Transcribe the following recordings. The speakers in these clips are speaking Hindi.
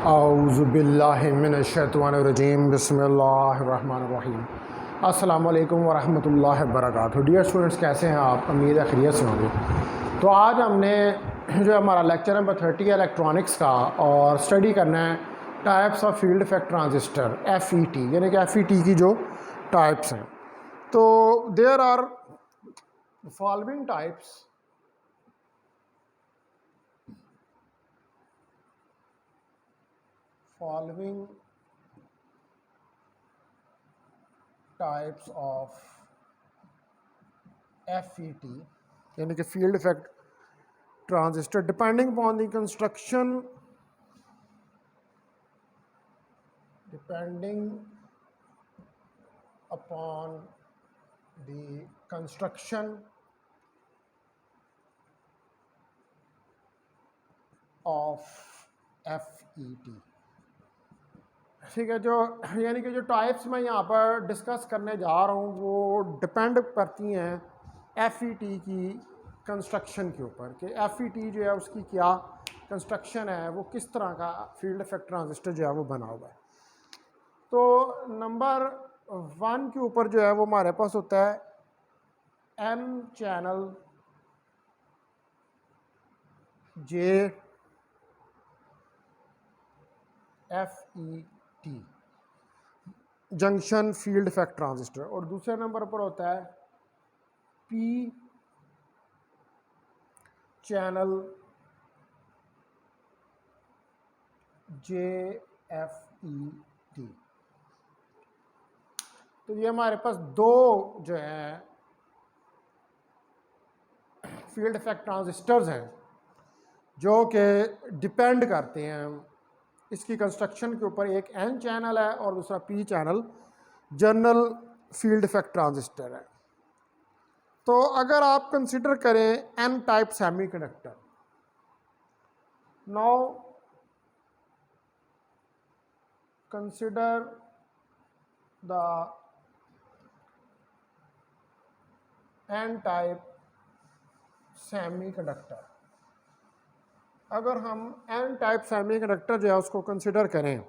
औज़ुबिल्लाहिमिनश्शैतानिर्रजीम बिस्मिल्लाहिर्रहमानिर्रहीम। अस्सलामु अलैकुम वरहमतुल्लाहि वबरकातुहू। डियर स्टूडेंट्स, कैसे हैं आप? उम्मीद है खैरियत से होंगे। तो आज हमने जो हमारा लेक्चर नंबर 30 है इलेक्ट्रॉनिक्स का, और स्टडी करना है types of field effect transistor FET, यानी कि FET की जो टाइप्स हैं। तो there are following types of FET, यानी कि field effect transistor, depending upon the construction of FET। ठीक है, जो यानी कि जो टाइप्स मैं यहाँ पर डिस्कस करने जा रहा हूँ वो डिपेंड करती हैं FET की कंस्ट्रक्शन के ऊपर, कि FET जो है उसकी क्या कंस्ट्रक्शन है, वो किस तरह का फील्ड इफेक्ट ट्रांजिस्टर जो है वो बना हुआ है। तो नंबर 1 के ऊपर जो है वो हमारे पास होता है N channel JFET, junction field effect transistor. और दूसरे नंबर पर होता है P चैनल JFET। तो ये हमारे पास दो जो है फील्ड इफेक्ट ट्रांजिस्टर्स हैं जो कि डिपेंड करते हैं इसकी कंस्ट्रक्शन के ऊपर। एक N चैनल है और दूसरा P channel general field effect transistor है। तो अगर आप कंसिडर करें N type semiconductor, now consider the N type semiconductor. अगर हम N टाइप सेमीकंडक्टर जो है उसको कंसिडर करें,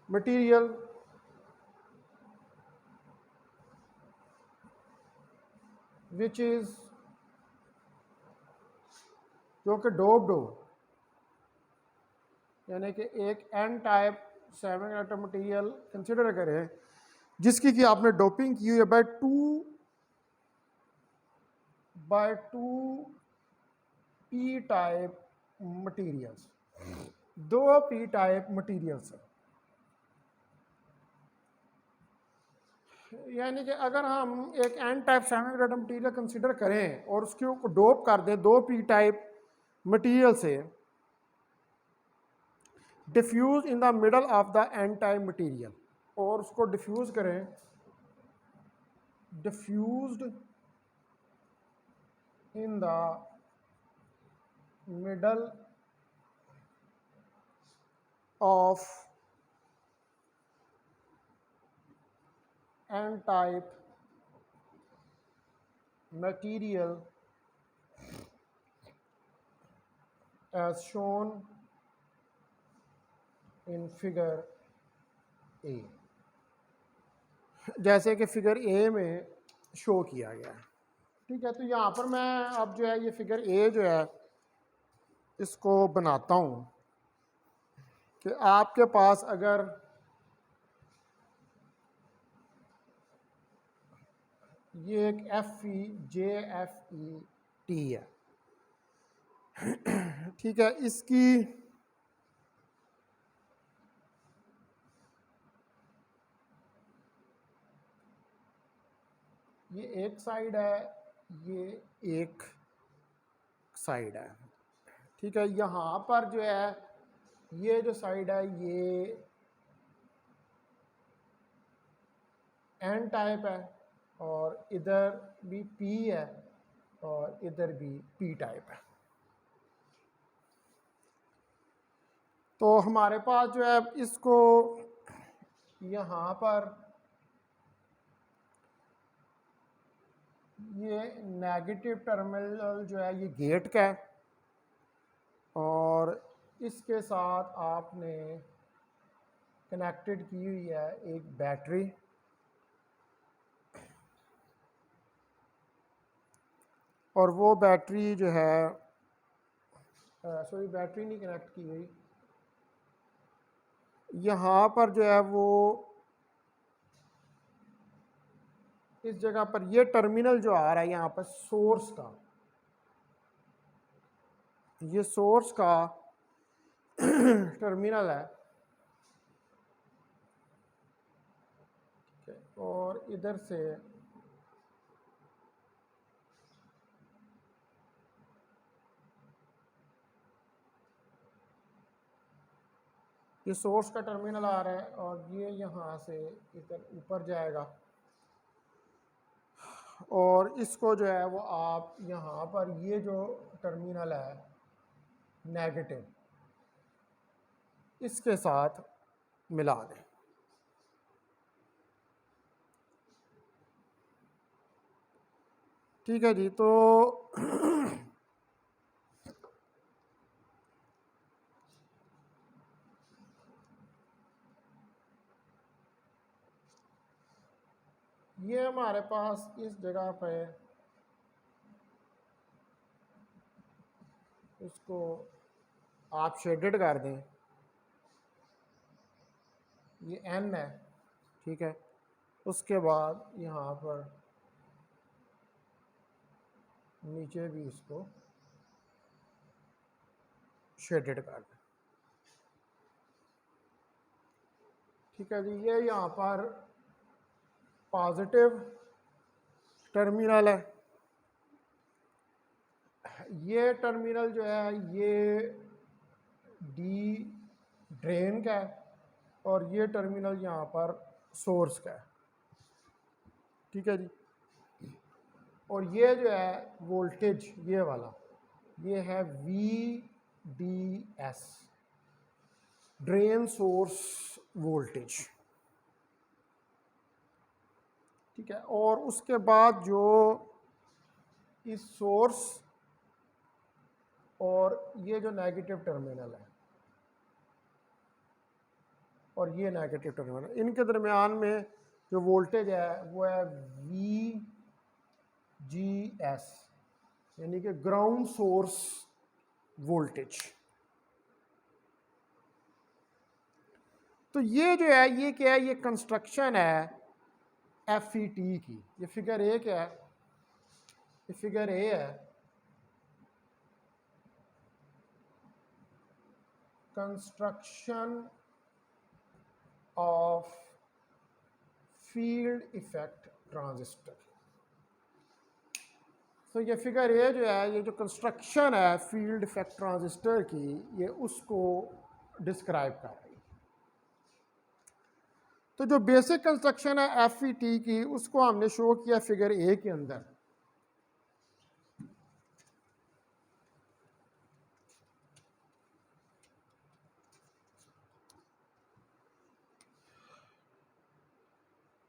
मटेरियल विच इज जो कि डोप्ड हो, यानी कि एक N type semiconductor material consider करें जिसकी कि आपने डोपिंग की हुई है by two P type materials, दो P टाइप मटेरियल्स हैं। यानी कि अगर हम एक N type semiconductor material consider करें और उसके ऊपर डोप कर दें दो P टाइप मटेरियल से, diffuse in the middle of the N type material, और उसको डिफ्यूज करें, diffused in the middle of N type material as shown in figure A, जैसे कि फिगर A में शो किया गया है। ठीक है, तो यहाँ पर मैं अब जो है ये फिगर A जो है इसको बनाता हूँ कि आपके पास अगर ये एक JFET है, ठीक है, इसकी ये एक साइड है, ये एक साइड है। ठीक है, यहाँ पर जो है ये जो साइड है ये N टाइप है, और इधर भी P है और इधर भी P टाइप है। तो हमारे पास जो है इसको यहाँ पर ये नेगेटिव टर्मिनल जो है ये गेट का है, और इसके साथ आपने कनेक्टेड की हुई है एक बैटरी, और वो बैटरी जो है सॉरी बैटरी नहीं कनेक्ट की हुई, यहाँ पर जो है वो इस जगह पर ये टर्मिनल जो आ रहा है यहाँ पर सोर्स का, ये सोर्स का टर्मिनल है, और इधर से ये सोर्स का टर्मिनल आ रहा है, और ये यहाँ से इधर ऊपर जाएगा, और इसको जो है वो आप यहाँ पर ये जो टर्मिनल है नेगेटिव, इसके साथ मिला दें। ठीक है जी, तो ये हमारे पास इस जगह पे इसको आप शेडेड कर दें, ये एन है, ठीक है। उसके बाद यहाँ पर नीचे भी इसको शेडेड कर दें, ठीक है जी। ये यहाँ पर पॉजिटिव टर्मिनल है, ये टर्मिनल जो है ये डी ड्रेन का है, और ये टर्मिनल यहाँ पर सोर्स का है, ठीक है जी। और ये जो है वोल्टेज ये वाला, ये है VDS, ड्रेन सोर्स वोल्टेज, ठीक है। और उसके बाद जो इस सोर्स और ये जो नेगेटिव टर्मिनल है और ये नेगेटिव टर्मिनल, इनके दरमियान में जो वोल्टेज है वो है VGS, यानी कि ग्राउंड सोर्स वोल्टेज। तो ये जो है ये क्या है, ये कंस्ट्रक्शन है FET की। ये फिगर ए क्या है, ये फिगर ए है, construction of field effect transistor. तो ये फिगर ए जो है, ये जो कंस्ट्रक्शन है फील्ड इफेक्ट ट्रांजिस्टर की, ये उसको डिस्क्राइब कर रही है। तो जो बेसिक कंस्ट्रक्शन है FET की, उसको हमने शो किया फिगर ए के अंदर।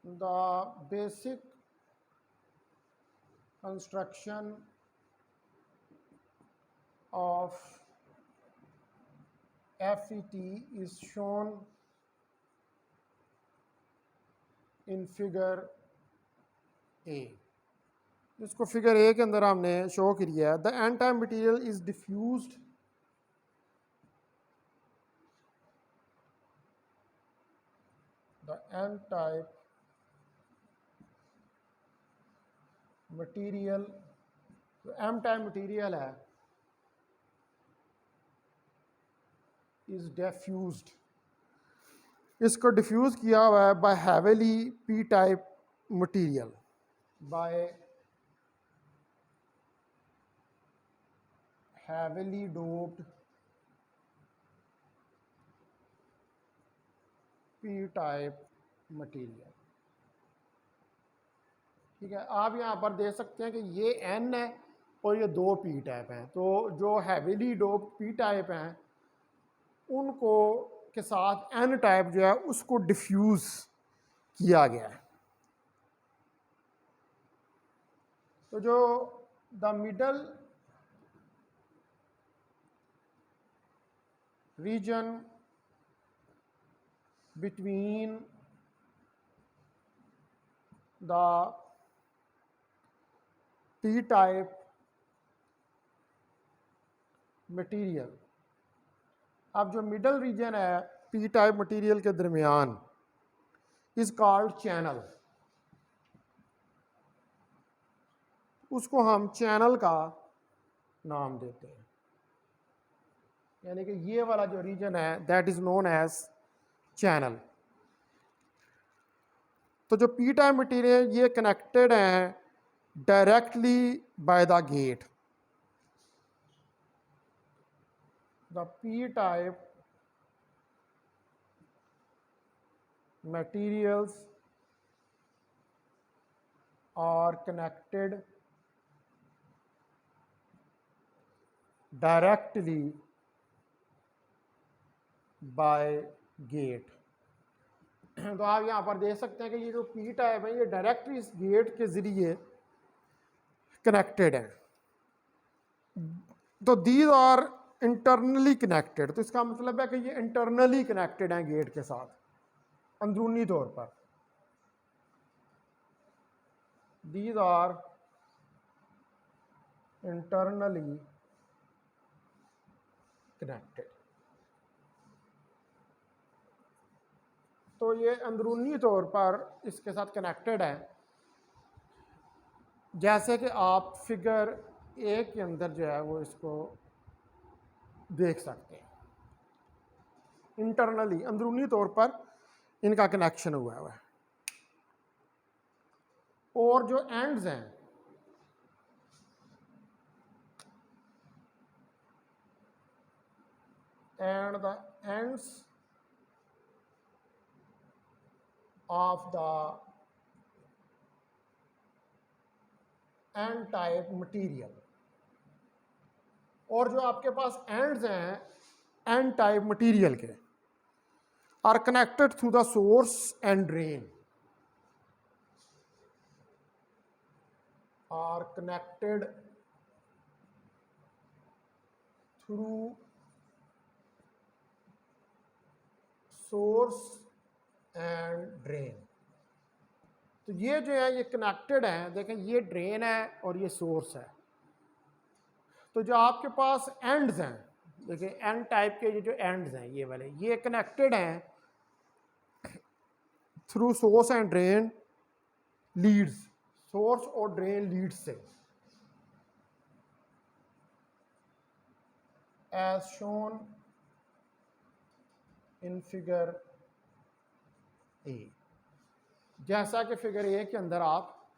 द बेसिक construction of FET is shown in figure A। इसको फिगर ए के अंदर हमने शो किया है। The N type material is diffused the N type material, M type material है इज डिफ्यूज्ड, इसको डिफ्यूज किया हुआ है by heavily P type material, by heavily doped P type material. ठीक है, आप यहाँ पर देख सकते हैं कि ये एन है और ये दो पी टाइप हैं। तो जो हैवीली डोप्ड पी टाइप हैं उनको के साथ एन टाइप जो है उसको डिफ्यूज किया गया है। तो जो the middle region between the p-type material. अब जो मिडल रीजन है पी टाइप मटीरियल के दरमियान इज कॉल्ड चैनल, उसको हम चैनल का नाम देते हैं, यानी कि ये वाला जो रीजन है that is known as channel. तो जो पी टाइप मटीरियल ये कनेक्टेड हैं directly by the gate. The p-type materials are connected directly by gate। तो आप यहाँ पर देख सकते हैं कि ये जो पी टाइप है ये डायरेक्टली इस गेट के ज़रिए कनेक्टेड है। तो दीज आर इंटरनली कनेक्टेड, तो इसका मतलब है कि ये इंटरनली कनेक्टेड हैं गेट के साथ, अंदरूनी तौर पर। These are internally connected. तो ये अंदरूनी तौर पर इसके साथ कनेक्टेड है, जैसे कि आप फिगर ए के अंदर जो है वो इसको देख सकते हैं। इंटरनली अंदरूनी तौर पर इनका कनेक्शन हुआ है। और जो एंड्स हैं and the ends of the N type material, और जो आपके पास एंड्स हैं एंड टाइप मटीरियल के are connected through the source and drain, are connected through source and drain. तो ये जो है ये कनेक्टेड हैं, देखें ये ड्रेन है और ये सोर्स है। तो जो आपके पास एंड्स हैं, देखिए एंड टाइप के ये जो एंड्स हैं ये वाले, ये कनेक्टेड हैं through source and drain leads, source और ड्रेन लीड्स से, as shown in figure A, जैसा कि फिगर ए के अंदर आप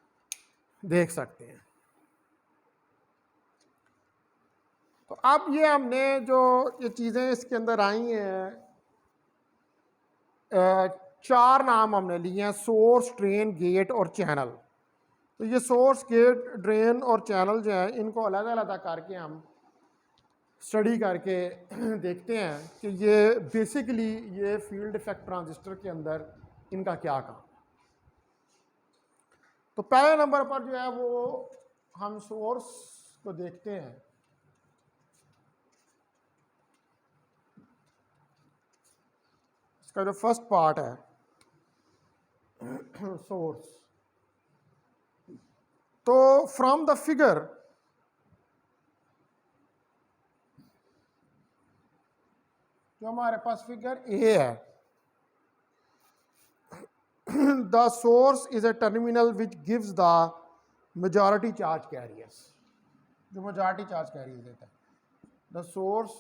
देख सकते हैं। तो अब ये हमने जो ये चीज़ें इसके अंदर आई हैं, चार नाम हमने लिए हैं, सोर्स, ड्रेन, गेट और चैनल। तो ये सोर्स, गेट, ड्रेन और चैनल जो है इनको अलग अलग करके हम स्टडी करके देखते हैं कि ये बेसिकली ये फील्ड इफेक्ट ट्रांजिस्टर के अंदर इनका क्या काम। तो पहले नंबर पर जो है वो हम सोर्स को देखते हैं। इसका जो फर्स्ट पार्ट है सोर्स, तो फ्रॉम द फिगर जो हमारे पास फिगर ए है, the source is a terminal which gives the majority charge carriers, जो मेजॉरिटी चार्ज कैरियर देता है। The source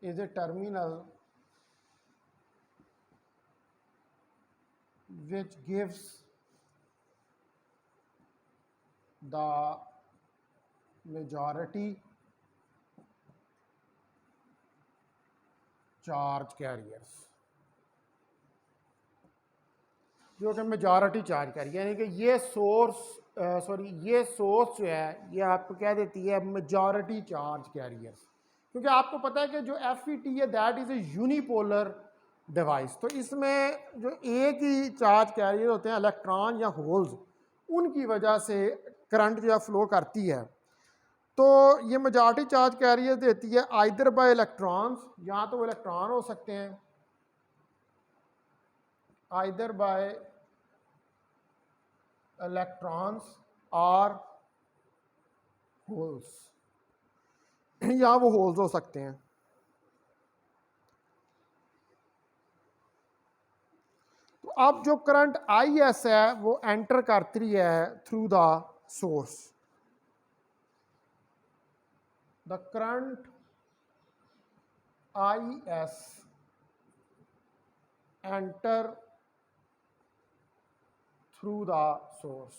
is a terminal which gives the majority charge carriers, जो कि मेजॉरिटी चार्ज कैरियर, यानी कि ये ये सोर्स जो है ये आपको क्या देती है, मेजॉरिटी चार्ज कैरियर्स। क्योंकि आपको पता है कि जो FET है that is a unipolar device, तो इसमें जो एक ही चार्ज कैरियर होते हैं इलेक्ट्रॉन या होल्स, उनकी वजह से करंट जो है फ्लो करती है। तो ये मेजॉरिटी चार्ज कैरियर देती है आइदर बाय इलेक्ट्रॉन्स, या तो वो इलेक्ट्रॉन हो सकते हैं, आइदर बाय इलेक्ट्रॉन्स और होल्स, या वो होल्स हो सकते हैं। तो अब जो करंट आई एस है वो एंटर करती है through the source. The current I S enter through the source,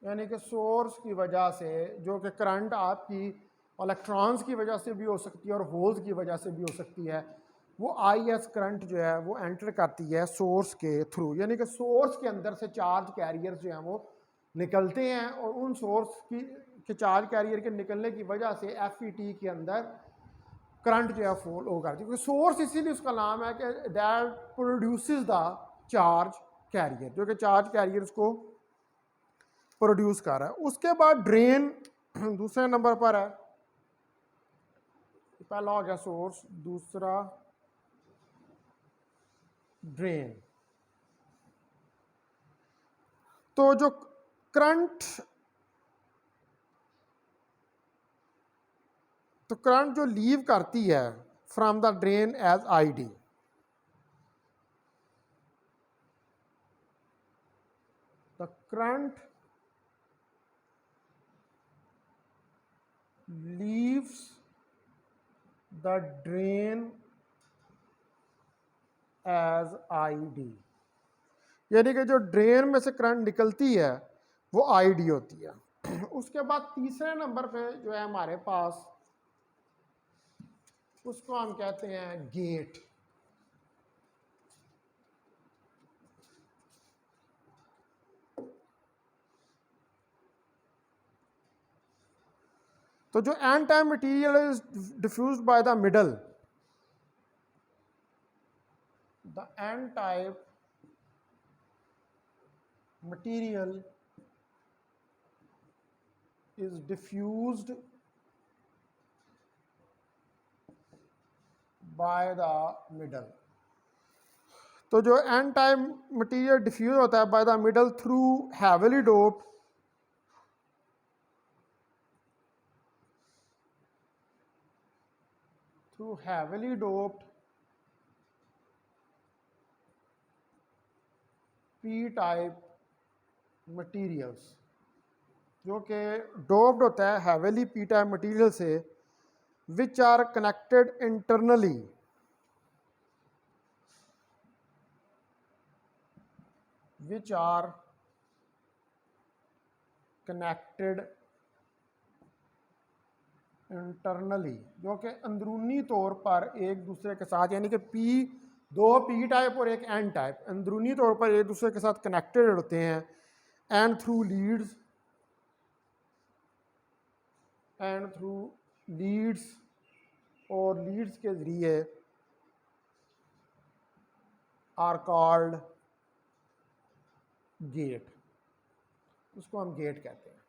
यानी कि सोर्स की वजह से, जो कि करंट आपकी इलेक्ट्रॉन्स की वजह से भी हो सकती है और होल्स की वजह से भी हो सकती है, वो आई एस करंट जो है वो एंटर करती है सोर्स के थ्रू, यानी कि सोर्स के अंदर से चार्ज कैरियर जो हैं वो निकलते हैं और उन सोर्स की के चार्ज कैरियर के निकलने की वजह से एफ ई टी के अंदर करंट जो है फ्लो करती है, क्योंकि सोर्स इसीलिए उसका नाम है कि that produces the charge carrier, जो कि चार्ज कैरियर को प्रोड्यूस कर रहा है। उसके बाद ड्रेन दूसरे नंबर पर है, पहला हो गया सोर्स, दूसरा ड्रेन। तो जो करंट जो लीव करती है from the drain as I D, the current leaves the drain as ID, यानी कि जो ड्रेन में से करंट निकलती है वो ID होती है। उसके बाद तीसरे नंबर पे जो है हमारे पास, उसको हम कहते हैं गेट। तो जो N type material is diffused by the middle, the N type material is diffused by the middle। तो जो एन टाइप मटीरियल डिफ्यूज होता है bye the middle through heavily doped P type materials, जो कि डोप्ड होता है हैवीली पी टाइप मटीरियल से, विच आर कनेक्टेड इंटरनली जो कि अंदरूनी तौर पर एक दूसरे के साथ, यानी कि दो पी टाइप और एक एन टाइप अंदरूनी तौर पर एक दूसरे के साथ कनेक्टेड होते हैं, एंड थ्रू लीड्स और लीड्स के जरिए आर कॉल्ड गेट, उसको हम गेट कहते हैं।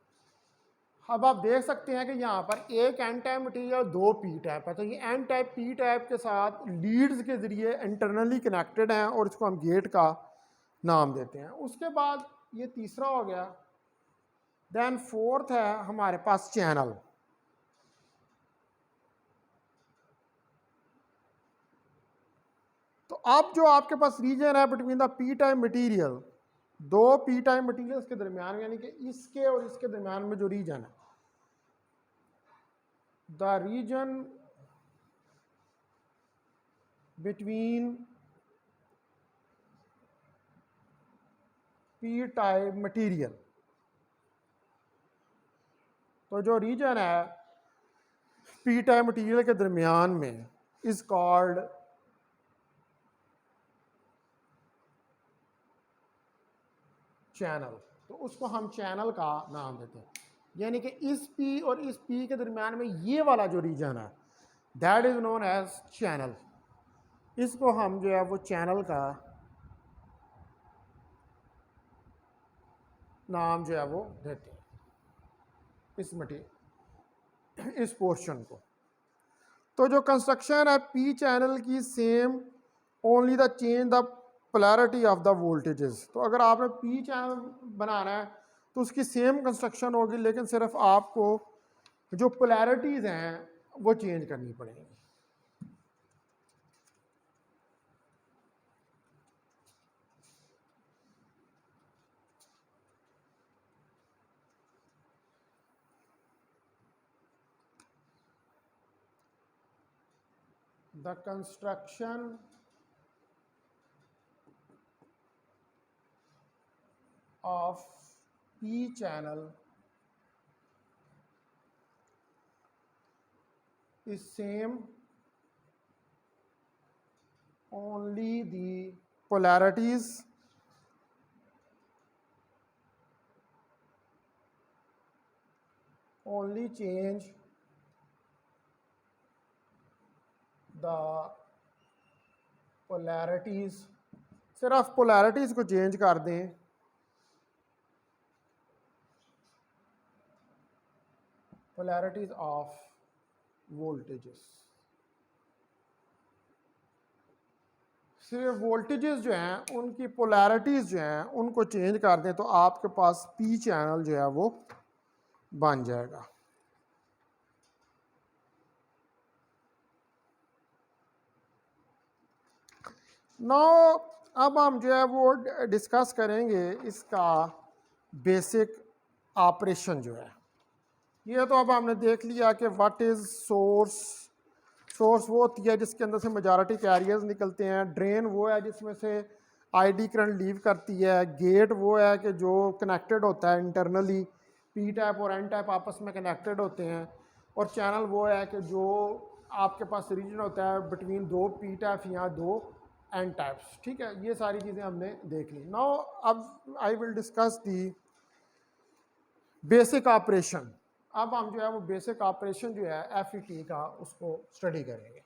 अब आप देख सकते हैं कि यहाँ पर एक एन टाइप मटीरियल, दो पी टाइप है, तो ये एन टाइप पी टाइप के साथ लीड्स के जरिए इंटरनली कनेक्टेड हैं और इसको हम गेट का नाम देते हैं। उसके बाद ये तीसरा हो गया। देन फोर्थ है हमारे पास चैनल। तो अब जो आपके पास रीजन है between the P type material, दो पी टाइप मटीरियल्स के दरमियान, यानी कि इसके और इसके दरमियान में जो रीजन है, the region between P type material, तो जो रीजन है पी टाइप मटीरियल के दरमियान में इज कॉल्ड चैनल, तो उसको हम चैनल का नाम देते हैं। यानी कि इस पी और इस पी के दरमियान में ये वाला जो रीजन है that is known as channel, इसको हम जो है वो चैनल का नाम जो है वो देते हैं इस मटीरियल। इस पोर्शन को। तो जो कंस्ट्रक्शन है पी चैनल की same only the change the polarity of the voltages. तो अगर आपने पी चैनल बनाना है तो उसकी सेम कंस्ट्रक्शन होगी, लेकिन सिर्फ आपको जो पोलैरिटीज़ हैं वो चेंज करनी पड़ेंगी। The construction of P channel is same, only the polarities only change the polarities, सिर्फ polarities को चेंज कर दें, polarities of voltages, सिर्फ वोल्टेजेस जो हैं उनकी पोलैरिटीज़ जो हैं उनको चेंज कर दें तो आपके पास पी चैनल जो है वो बन जाएगा। नो अब हम जो है वो डिस्कस करेंगे इसका बेसिक ऑपरेशन जो है। ये तो अब हमने देख लिया कि व्हाट इज़ सोर्स। सोर्स वो होती है जिसके अंदर से मेजॉरिटी कैरियर्स निकलते हैं। ड्रेन वो है जिसमें से आईडी करंट लीव करती है। गेट वो है कि जो कनेक्टेड होता है इंटरनली, पी टाइप और एन टाइप आपस में कनेक्टेड होते हैं। और चैनल वो है कि जो आपके पास रीजन होता है बिटवीन दो पी टाइप या दो एन टाइप्स। ठीक है, ये सारी चीज़ें हमने देख ली। नाउ अब I will discuss the basic operation. अब हम जो है वो बेसिक ऑपरेशन जो है एफईटी का उसको स्टडी करेंगे।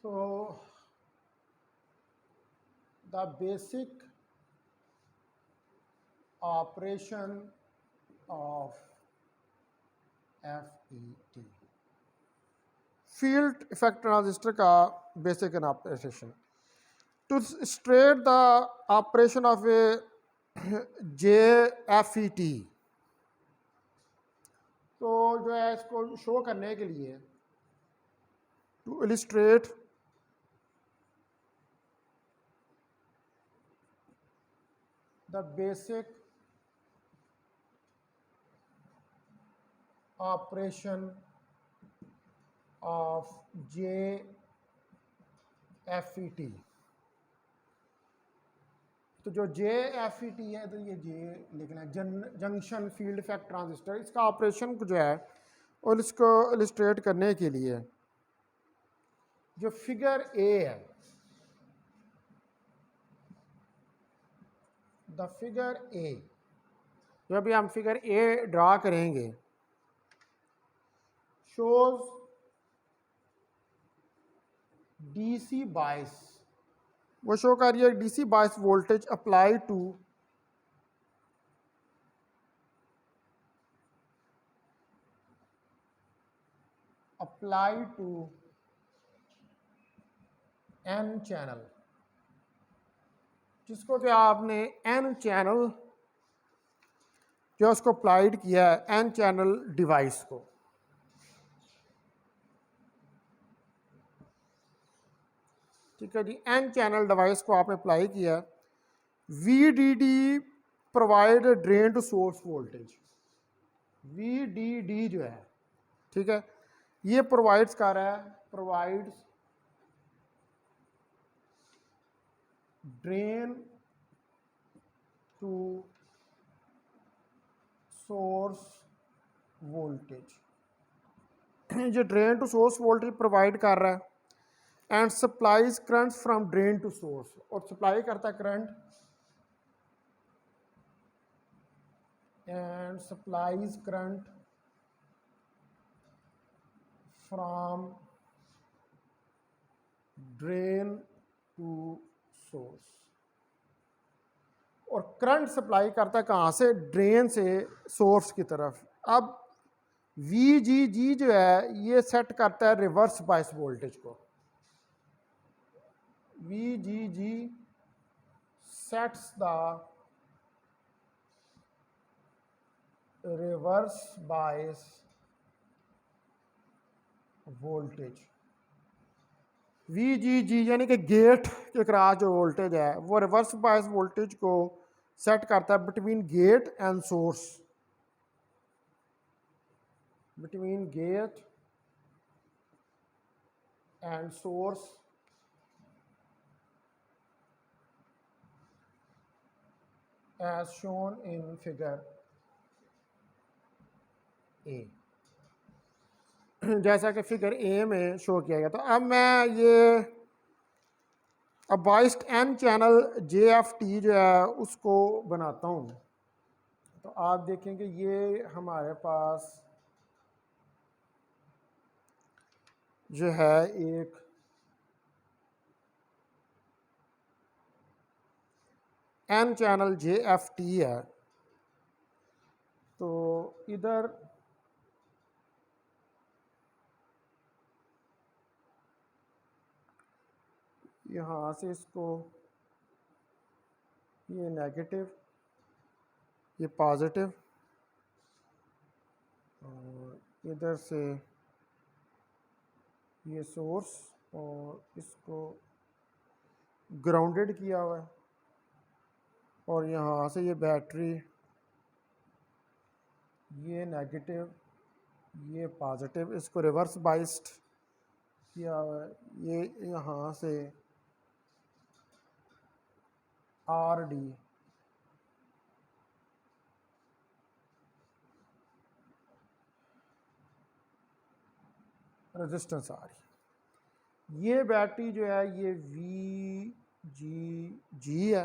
So the basic operation of FET, field effect transistor का basic operation. To straight the operation of a JFET, तो जो है इसको शो करने के लिए, to illustrate the basic operation of JFET। तो जो JFET है तो ये J लिखना है, जंक्शन फील्ड इफेक्ट ट्रांजिस्टर। इसका ऑपरेशन जो है और इसको इलिस्ट्रेट करने के लिए जो फिगर ए है, द फिगर ए, जो अभी हम फिगर ए ड्रा करेंगे, शोज डीसी बायस, वो शो कर रही है DC bias voltage apply to N channel, जिसको कि आपने एन चैनल जो उसको अप्लाइड किया है एन चैनल डिवाइस को। ठीक है जी, एन चैनल डिवाइस को आपने अप्लाई किया। VDD provide drain to source voltage, VDD जो है, ठीक है, ये प्रोवाइड्स कर रहा है, provides drain to source voltage, जो drain to source voltage provide कर रहा है। And supplies current from drain to source, और सप्लाई करता है current and supplies current from drain to source। और करंट सप्लाई करता है कहाँ से? ड्रेन से सोर्स की तरफ। अब वी जी जी जो है ये सेट करता है रिवर्स बायस वोल्टेज को। V G G sets the reverse bias voltage. V G G यानी कि गेट के क्रॉस जो वोल्टेज है वो रिवर्स बायस वोल्टेज को सेट करता है between gate and source, between gate and source as shown in figure A। जैसा कि फिगर ए में शो किया गया। तो अब मैं ये अब biased N channel J F T जो है उसको बनाता हूँ। तो आप देखेंगे ये हमारे पास जो है एक N channel J F T है। तो इधर यहाँ से इसको ये नेगेटिव ये पॉजिटिव और इधर से ये सोर्स और इसको ग्राउंडेड किया हुआ है और यहाँ से ये बैटरी ये नेगेटिव ये पॉजिटिव इसको रिवर्स बाइस्ड किया हुआ है। ये यहाँ से आर डी रेजिस्टेंस आ रही। ये बैटरी जो है ये वी जी जी है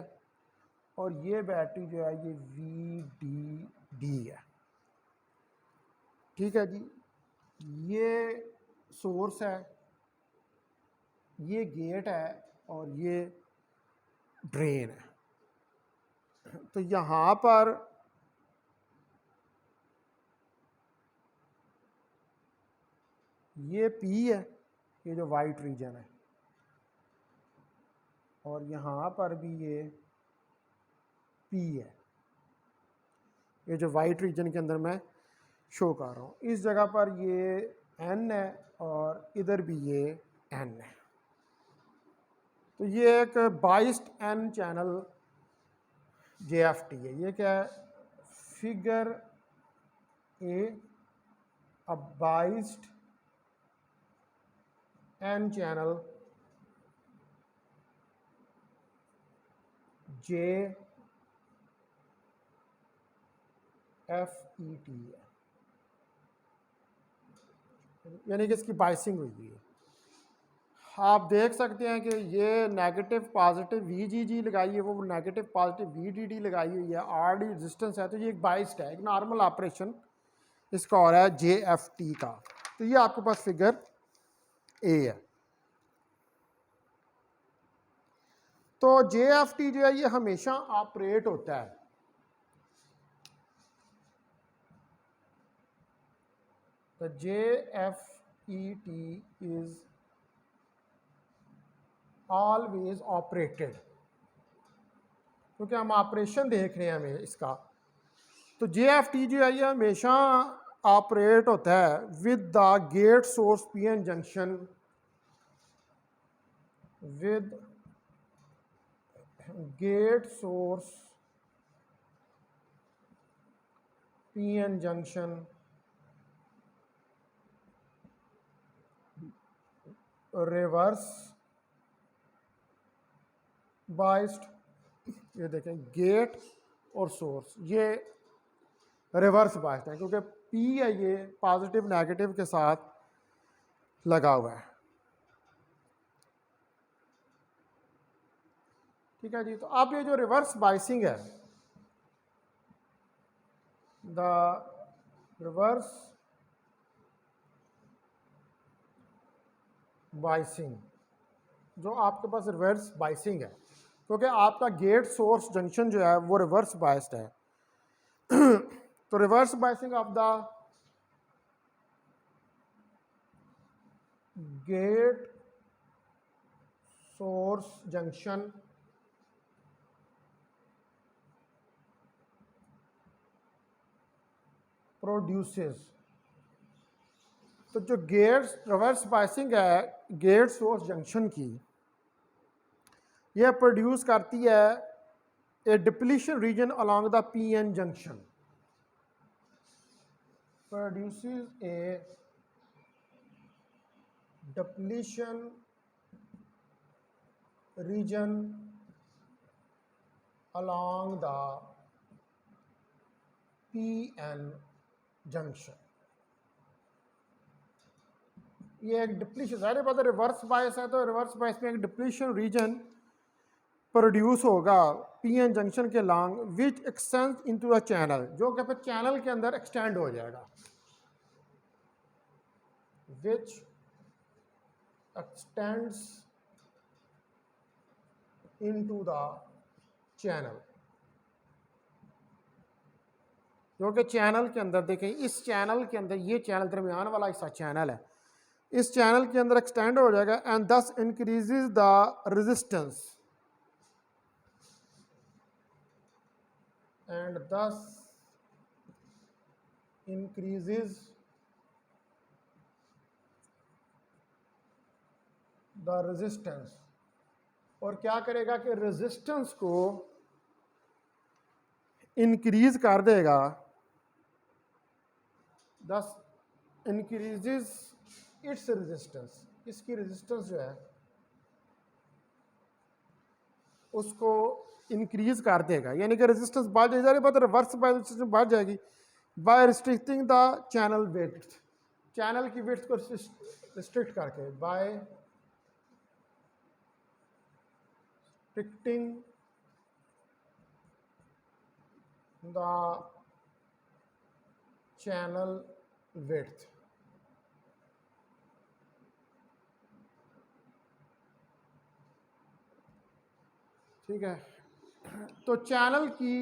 और ये बैटरी जो है ये वी डी डी है। ठीक है जी, ये सोर्स है, ये गेट है और ये ड्रेन है। तो यहाँ पर ये पी है, ये जो वाइट रीजन है, और यहाँ पर भी ये पी है, ये जो वाइट रीजन के अंदर मैं शो कर रहा हूँ। इस जगह पर ये एन है और इधर भी ये एन है। तो ये एक biased N channel J F T है। ये क्या है? Figure A, a biased N channel J F E T है, यानी कि इसकी बाइसिंग हुई है। आप देख सकते हैं कि ये negative positive V G G लगाई है, वो negative positive V D D लगाई हुई है, आर डी रेजिस्टेंस है। तो ये एक बाइस्ड है, एक नॉर्मल ऑपरेशन इसका हो रहा है जे एफ टी का। तो ये आपके पास फिगर ए है। तो जे एफ टी जो है ये हमेशा ऑपरेट होता है तो जे F E T is always operated, क्योंकि हम ऑपरेशन देख रहे हैं हमें इसका। तो जे एफ टी जो है ये हमेशा ऑपरेट होता है with the gate source P N junction, with gate source P N junction reverse biased. ये देखें गेट और सोर्स ये रिवर्स बाइस्ड है, क्योंकि पी है ये पॉजिटिव नेगेटिव के साथ लगा हुआ है। ठीक है जी। तो अब ये जो रिवर्स बाइसिंग है द रिवर्स बाइसिंग, जो आपके पास रिवर्स बाइसिंग है, क्योंकि आपका गेट सोर्स जंक्शन जो है वो रिवर्स बाइस्ड है। तो reverse biasing of the gate source junction produces, तो जो गेट रिवर्स बाइसिंग है गेट सोर्स जंक्शन की, यह प्रोड्यूस करती है a depletion region along the P N junction, produces a depletion region along the PN junction। ये एक डिप्लीशन, सारे पता रिवर्स बायस है तो रिवर्स बायस में एक डिप्लीशन रीजन प्रोड्यूस होगा पीएन जंक्शन के long which x tends into the channel, जो कि फिर चैनल के अंदर एक्सटेंड हो जाएगा, विच एक्सटेंड्स इनटू द चैनल, जो कि चैनल के अंदर देखें, इस चैनल के अंदर ये चैनल दरमियान वाला हिस्सा चैनल है, इस चैनल के अंदर एक्सटेंड हो जाएगा एंड दस increases the resistance and thus increases the resistance, और क्या करेगा कि रेजिस्टेंस को इंक्रीज कर देगा, thus increases its resistance, इसकी रेजिस्टेंस जो है उसको इंक्रीज कर देगा, यानी कि रेजिस्टेंस बढ़ जाएगी, बट रिवर्स बाय रेजिस्टेंस बढ़ जाएगी by restricting the channel width, channel की विड्थ को रिस्ट्रिक्ट करके, by restricting the channel width. ठीक है, तो चैनल की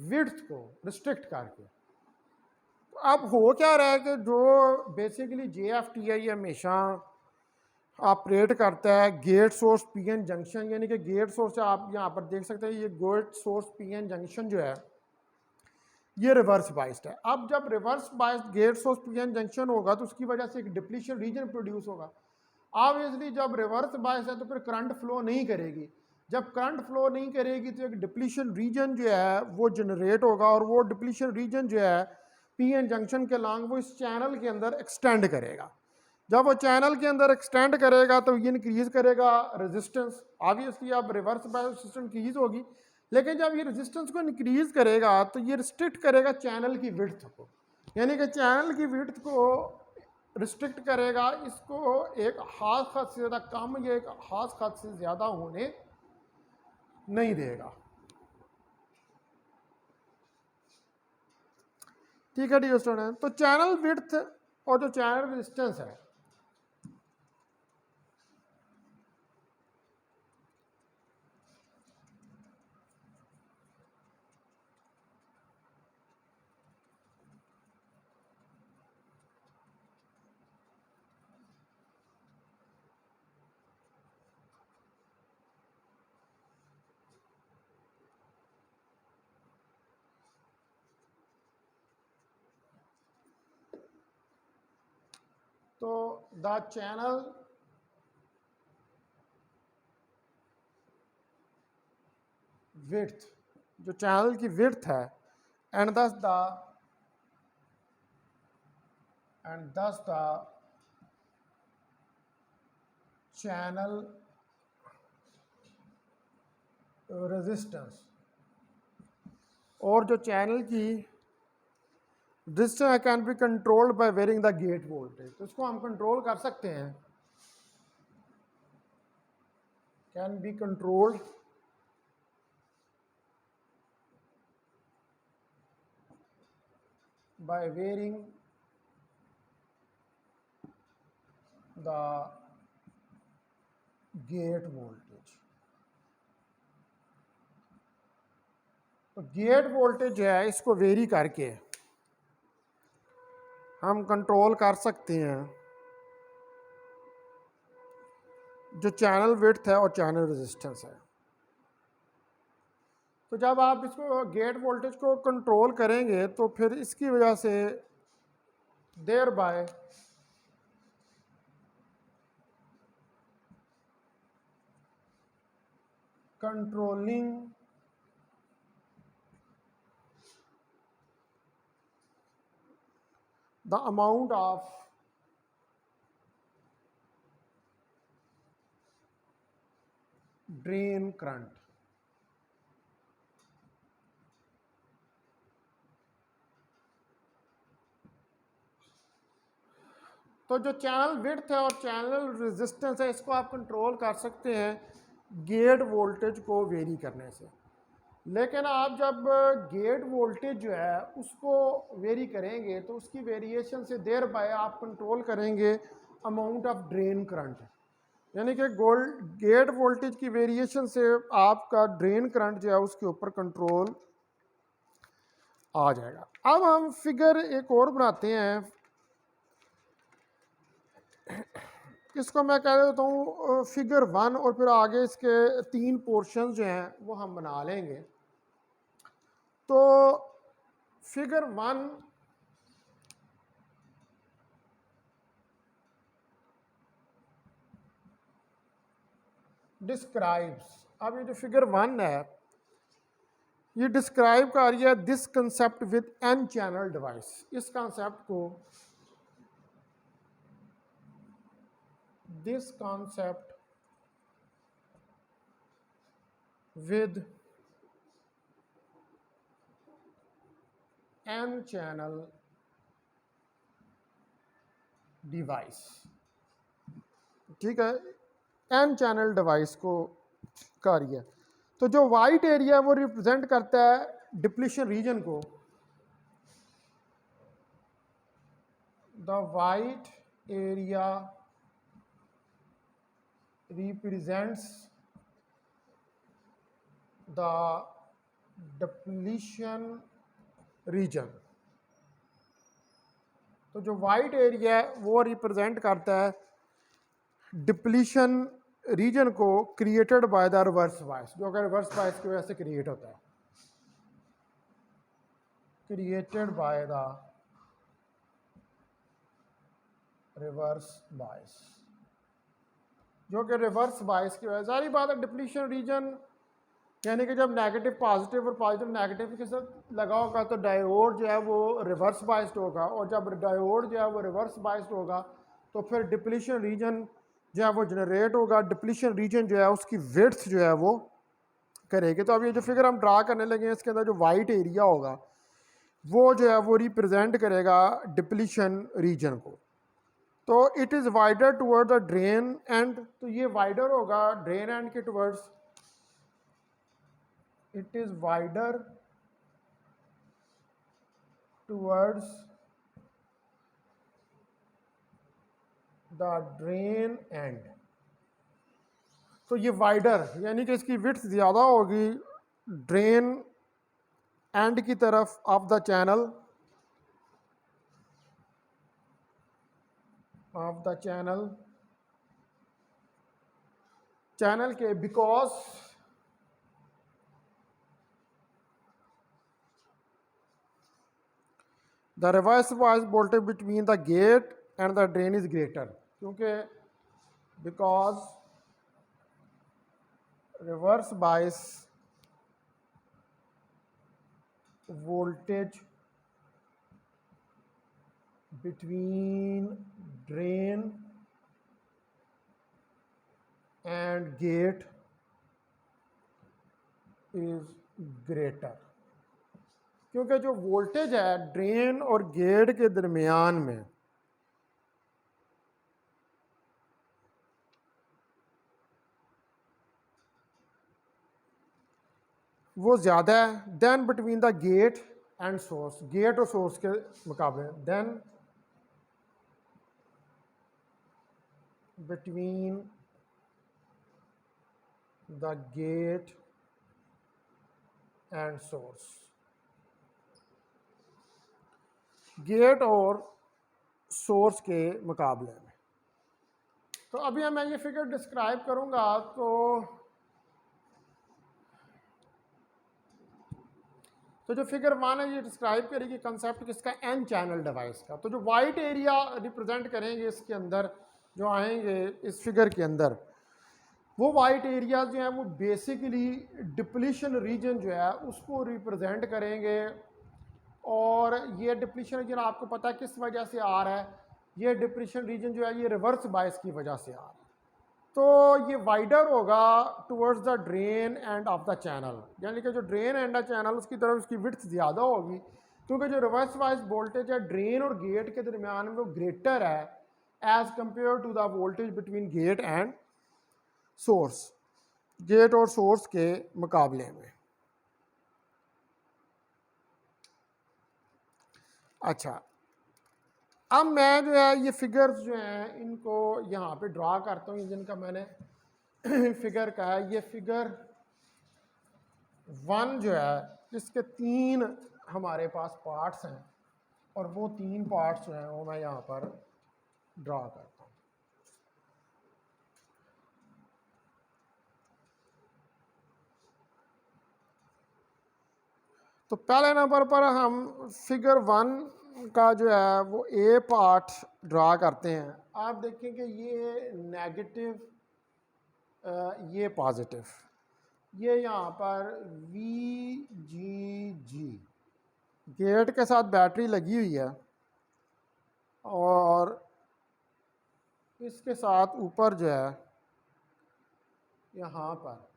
विड्थ को रिस्ट्रिक्ट करके, अब हो क्या रहा है कि जो बेसिकली JFTI हमेशा ऑपरेट करता है गेट सोर्स पीएन जंक्शन, यानी कि गेट सोर्स आप यहाँ पर देख सकते हैं, ये गेट सोर्स पीएन जंक्शन जो है ये रिवर्स बाइस्ड है। अब जब reverse biased gate source PN junction होगा तो उसकी वजह से एक डिप्लीशन रीजन प्रोड्यूस होगा। ऑब्वियसली जब रिवर्स बाइस है तो फिर करंट फ्लो नहीं करेगी, जब करंट फ्लो नहीं करेगी तो एक डिप्लीशन रीजन जो है वो जनरेट होगा, और वो डिप्लीशन रीजन जो है पीएन जंक्शन के लॉन्ग वो इस चैनल के अंदर एक्सटेंड करेगा। जब वो चैनल के अंदर एक्सटेंड करेगा तो ये इंक्रीज करेगा रेजिस्टेंस, ऑब्वियसली अब रिवर्स बायस रेजिस्टेंस इंक्रीज होगी, लेकिन जब ये रेजिस्टेंस को इंक्रीज करेगा तो ये रिस्ट्रिक्ट करेगा चैनल की विड्थ को, यानी कि चैनल की विड्थ को रिस्ट्रिक्ट करेगा, इसको एक खास हद से ज़्यादा कम या एक खास हद से ज़्यादा होने नहीं देगा। ठीक है डियर स्टूडेंट, तो चैनल विड्थ और जो चैनल रेजिस्टेंस है तो द चैनल विड्थ, जो चैनल की विड्थ है and thus the channel resistance, और जो चैनल की resistance can be controlled by varying the gate voltage, तो इसको हम कंट्रोल कर सकते हैं, can be controlled by varying the gate voltage। तो गेट वोल्टेज है इसको वेरी करके हम कंट्रोल कर सकते हैं जो चैनल विड्थ है और चैनल रेजिस्टेंस है। तो जब आप इसको गेट वोल्टेज को कंट्रोल करेंगे तो फिर इसकी वजह से thereby controlling the amount of drain current। तो जो चैनल विड्थ है और चैनल रेजिस्टेंस है इसको आप कंट्रोल कर सकते हैं गेट वोल्टेज को वेरी करने से। लेकिन आप जब गेट वोल्टेज जो है उसको वेरी करेंगे तो उसकी वेरिएशन से देर बाय आप कंट्रोल करेंगे अमाउंट ऑफ ड्रेन करंट। यानी कि गेट वोल्टेज की वेरिएशन से आपका ड्रेन करंट जो है उसके ऊपर कंट्रोल आ जाएगा। अब हम फिगर एक और बनाते हैं, इसको मैं कह देता हूँ फिगर 1 और फिर आगे इसके 3 पोर्शन जो हैं वो हम बना लेंगे। तो फिगर 1 डिस्क्राइब्स, अब ये जो फिगर 1 है ये डिस्क्राइब कर रही है this concept with N channel device. इस कंसेप्ट को this concept with N channel device. ठीक है, एन चैनल डिवाइस को कर रही है। तो जो वाइट एरिया वो रिप्रेजेंट करता है डिप्लीशन रीजन को। The white area represents the depletion region। तो जो वाइट एरिया है वो रिप्रेजेंट करता है डिप्लीशन रीजन को क्रिएटेड बाय द रिवर्स बायस, जो अगर रिवर्स बायस की वजह से क्रिएट होता है, क्रिएटेड बाय द रिवर्स बायस, जो कि रिवर्स बायस की वजह से। सारी बात है डिप्लीशन रीजन यानी कि जब नेगेटिव पॉजिटिव और पॉजिटिव नेगेटिव के साथ लगा होगा तो डायोड जो है वो रिवर्स बायस्ड होगा, और जब डायोड जो है वो रिवर्स बायस्ड होगा तो फिर डिप्लीशन रीजन जो है वो जनरेट होगा। डिप्लीशन रीजन जो है उसकी विड्थ जो है वो करेगी। तो अब ये जो फिगर हम ड्रा करने लगे हैं इसके अंदर जो वाइट एरिया होगा वो जो है वो रिप्रेजेंट करेगा डिप्लीशन रीजन को। तो it is wider toward the drain and, तो ये वाइडर होगा ड्रेन एंड के towards, it is wider towards the drain end। तो ये वाइडर यानी कि इसकी विड्थ ज़्यादा होगी ड्रेन एंड की तरफ ऑफ द चैनल, चैनल के, because the reverse bias voltage between the gate and the drain is greater, क्योंकि because reverse bias voltage between drain and gate is greater, क्योंकि जो वोल्टेज है ड्रेन और गेट के दरमियान में वो ज़्यादा है than between the gate and source, gate और सोर्स के मुकाबले, than between the gate and source, gate और सोर्स के मुकाबले में। तो अभी मैं ये फिगर डिस्क्राइब करूंगा। तो जो फिगर 1 है ये डिस्क्राइब करेगी कंसेप्ट किसका, एन चैनल डिवाइस का। तो जो वाइट एरिया रिप्रेजेंट करेंगे इसके अंदर जो आएंगे इस फिगर के अंदर, वो वाइट एरिया जो हैं वो बेसिकली डिप्लीशन रीजन जो है उसको रिप्रेजेंट करेंगे। और ये डिप्लीशन रीजन आपको पता है किस वजह से आ रहा है, ये डिप्लीशन रीजन जो है ये रिवर्स बायस की वजह से आ रहा है। तो ये वाइडर होगा towards the drain end of the channel, यानी कि जो ड्रेन एंड द चैनल उसकी तरफ उसकी विड्थ ज़्यादा होगी, क्योंकि जो रिवर्स वाइज वोल्टेज है ड्रेन और गेट के दरमियान में वो ग्रेटर है as compare to the voltage between gate and source, gate और सोर्स के मुकाबले में। अच्छा, अब मैं जो है ये फिगर्स जो हैं इनको यहाँ पे ड्रा करता हूँ, जिनका मैंने फिगर का है। ये फिगर 1 जो है इसके 3 हमारे पास पार्ट्स हैं, और वो 3 पार्ट्स जो हैं वो मैं यहाँ पर ड्रा करता हूँ। तो पहले नंबर पर हम फिगर 1 का जो है वो ए पार्ट ड्रा करते हैं। आप देखें कि ये नेगेटिव, ये पॉजिटिव, ये यहाँ पर VGG गेट के साथ बैटरी लगी हुई है, और इसके साथ ऊपर जो है यहाँ पर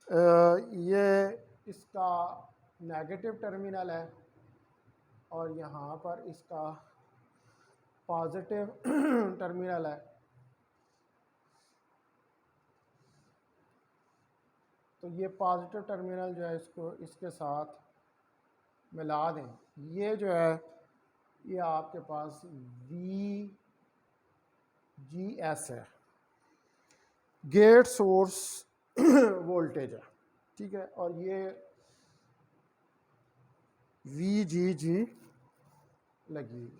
ये इसका नेगेटिव टर्मिनल है, और यहाँ पर इसका पॉजिटिव टर्मिनल है। तो ये पॉजिटिव टर्मिनल जो है इसको इसके साथ मिला दें। ये जो है ये आपके पास VGS है, गेट सोर्स वोल्टेज है, ठीक है। और ये VGG लगी हुई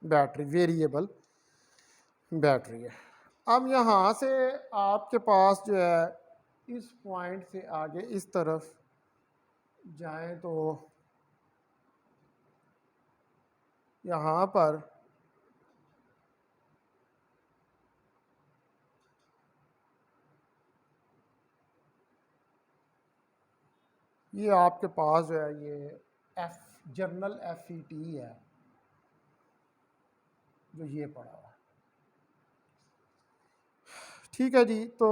बैटरी, वेरिएबल बैटरी है। अब यहाँ से आपके पास जो है इस पॉइंट से आगे इस तरफ जाएं तो यहाँ पर ये आपके पास जो है ये जर्नल FET है जो ये पड़ा हुआ है, ठीक है जी। तो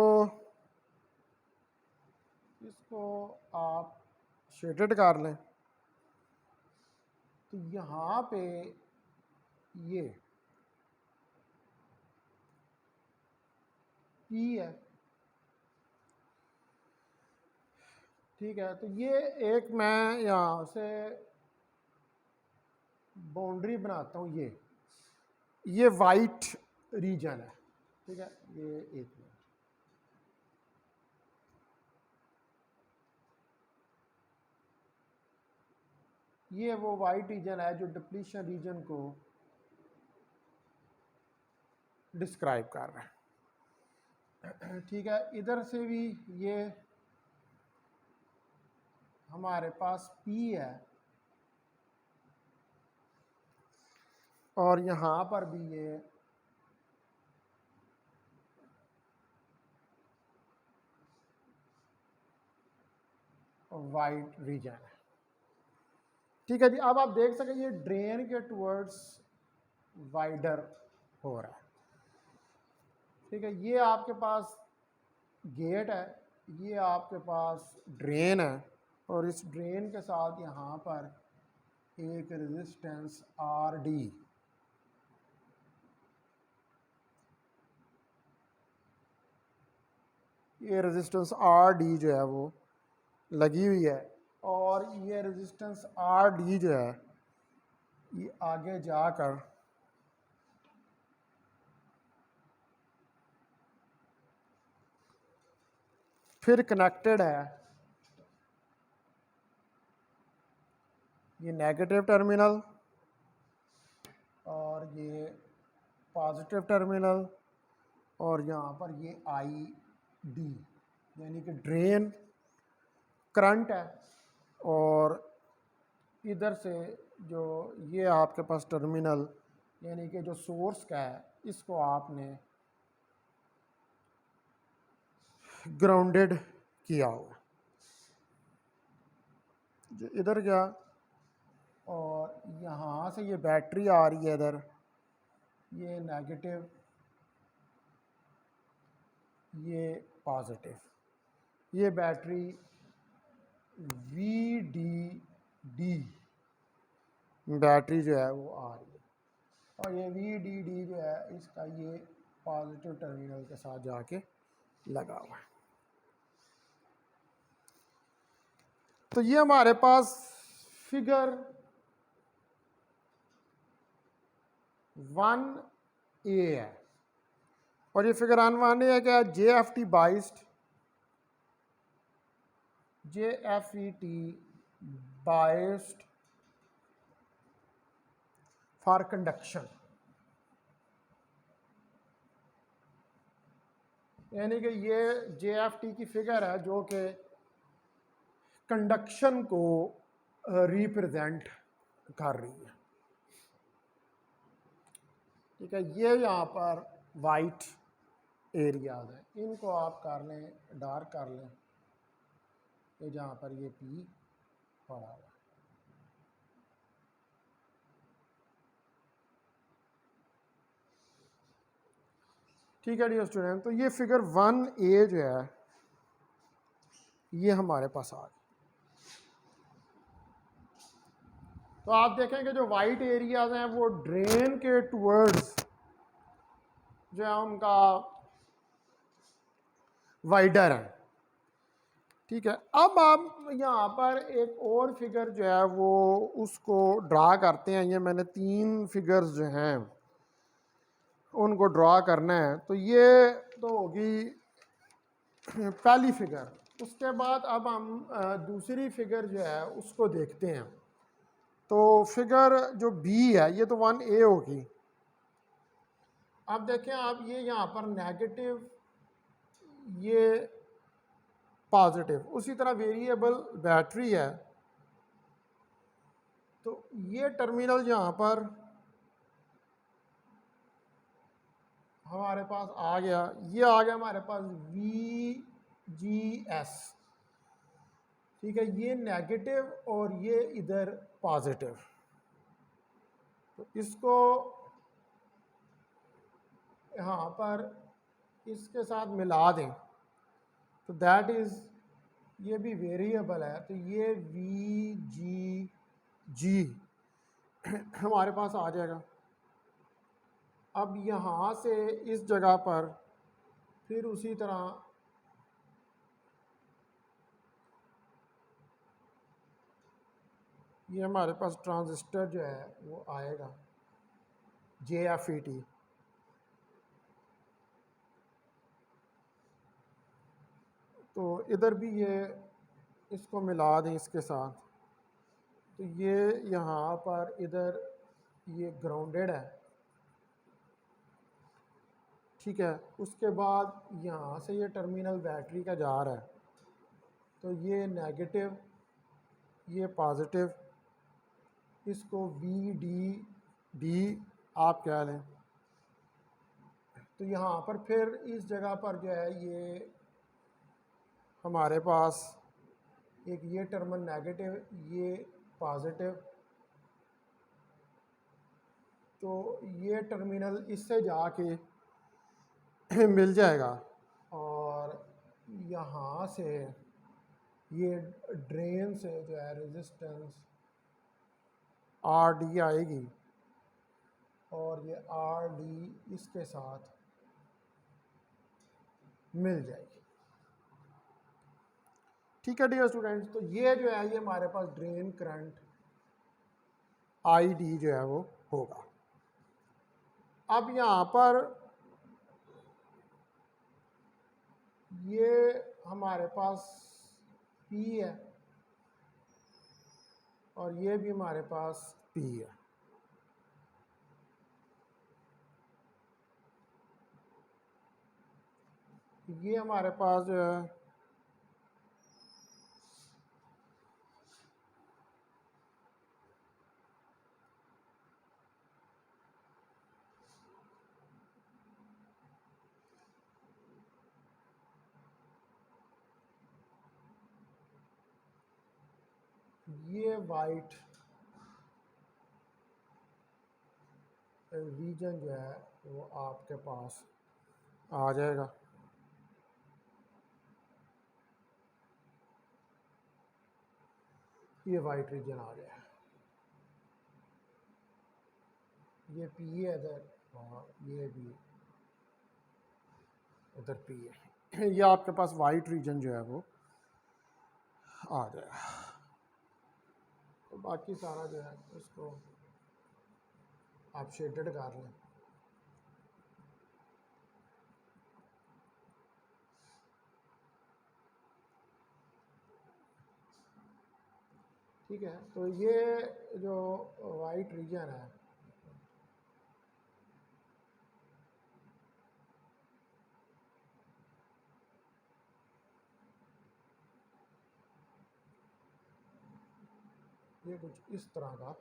इसको आप शेडेड कर लें। तो यहाँ पे ये P है, ठीक है। तो ये एक मैं यहाँ से बाउंड्री बनाता हूँ, ये वाइट रीजन है, ठीक है। ये एक मिनट, ये वो वाइट रीजन है जो डिप्लीशन रीजन को डिस्क्राइब कर रहा है, ठीक है। इधर से भी ये हमारे पास P है, और यहाँ पर भी ये वाइट रीजन है, ठीक है जी। अब आप देख सकें ये ड्रेन के टुवर्ड्स वाइडर हो रहा है, ठीक है। ये आपके पास गेट है, ये आपके पास ड्रेन है, और इस ड्रेन के साथ यहाँ पर एक रेजिस्टेंस RD, ये रेजिस्टेंस आर डी जो है वो लगी हुई है, और ये रेजिस्टेंस आर डी जो है ये आगे जाकर फिर कनेक्टेड है ये नेगेटिव टर्मिनल और ये पॉजिटिव टर्मिनल, और यहाँ पर ये आई डी यानी कि ड्रेन करंट है, और इधर से जो ये आपके पास टर्मिनल यानी कि जो सोर्स का है इसको आपने ग्राउंडेड किया हुआ। जो इधर गया और यहाँ से ये बैटरी आ रही है इधर, ये नेगेटिव ये पॉजिटिव, ये बैटरी वी डी बैटरी जो है वो आ रही है, और ये वी डी जो है इसका ये पॉजिटिव टर्मिनल के साथ जाके लगा हुआ है। तो ये हमारे पास फिगर 1A है, और ये फिगर 1A है क्या, JFET बाइस्ड फॉर कंडक्शन, यानी कि ये JFET की फिगर है जो कि कंडक्शन को रिप्रेजेंट कर रही है। ठीक है, ये यहाँ पर वाइट एरियाज हैं, इनको आप कर लें डार्क कर लें, ये जहाँ पर ये पी पड़ा हुआ है। ठीक है डियर स्टूडेंट, तो ये फिगर 1A जो है ये हमारे पास आ गई। तो आप देखेंगे जो वाइट एरियाज हैं वो ड्रेन के टूवर्ड्स जो है उनका वाइडर है। ठीक है, अब आप यहाँ पर एक और फिगर जो है वो उसको ड्रा करते हैं। ये मैंने 3 फिगर्स जो हैं उनको ड्रा करना है। तो ये तो होगी पहली फिगर। उसके बाद अब हम दूसरी फिगर जो है उसको देखते हैं। तो फिगर जो बी है ये तो 1A होगी। अब देखें आप, ये यहाँ पर नेगेटिव ये पॉजिटिव, उसी तरह वेरिएबल बैटरी है। तो ये टर्मिनल यहाँ पर हमारे पास आ गया, ये आ गया हमारे पास VGS। ठीक है, ये नेगेटिव और ये इधर पॉजिटिव। तो इसको यहाँ पर इसके साथ मिला दें तो दैट इज़, ये भी वेरिएबल है, तो ये VGG हमारे पास आ जाएगा। अब यहाँ से इस जगह पर फिर उसी तरह ये हमारे पास ट्रांजिस्टर जो है वो आएगा JFET। तो इधर भी ये इसको मिला दें इसके साथ, तो ये यहाँ पर इधर ये ग्राउंडेड है। ठीक है, उसके बाद यहाँ से ये टर्मिनल बैटरी का जा रहा है, तो ये नेगेटिव ये पॉजिटिव, इसको VDD आप कह लें। तो यहाँ पर फिर इस जगह पर जो है ये हमारे पास एक ये टर्मिनल नेगेटिव ये पॉजिटिव, तो ये टर्मिनल इससे जाके मिल जाएगा, और यहाँ से ये ड्रेन से जो है रेजिस्टेंस RD आएगी, और ये RD इसके साथ मिल जाएगी। ठीक है डियर स्टूडेंट्स, तो ये जो है ये हमारे पास ड्रेन करंट आई डी जो है वो होगा। अब यहाँ पर ये हमारे पास P है और ये भी हमारे पास P है। ये हमारे पास जो है ये वाइट रीजन जो है वो आपके पास आ जाएगा। ये वाइट रीजन आ गया, ये P है इधर और ये भी इधर P है। ये आपके पास वाइट रीजन जो है वो आ जाएगा। तो बाकी सारा जो है उसको आप शेडेड कर लें। ठीक है, तो ये जो वाइट रीजन है ये कुछ इस तरह का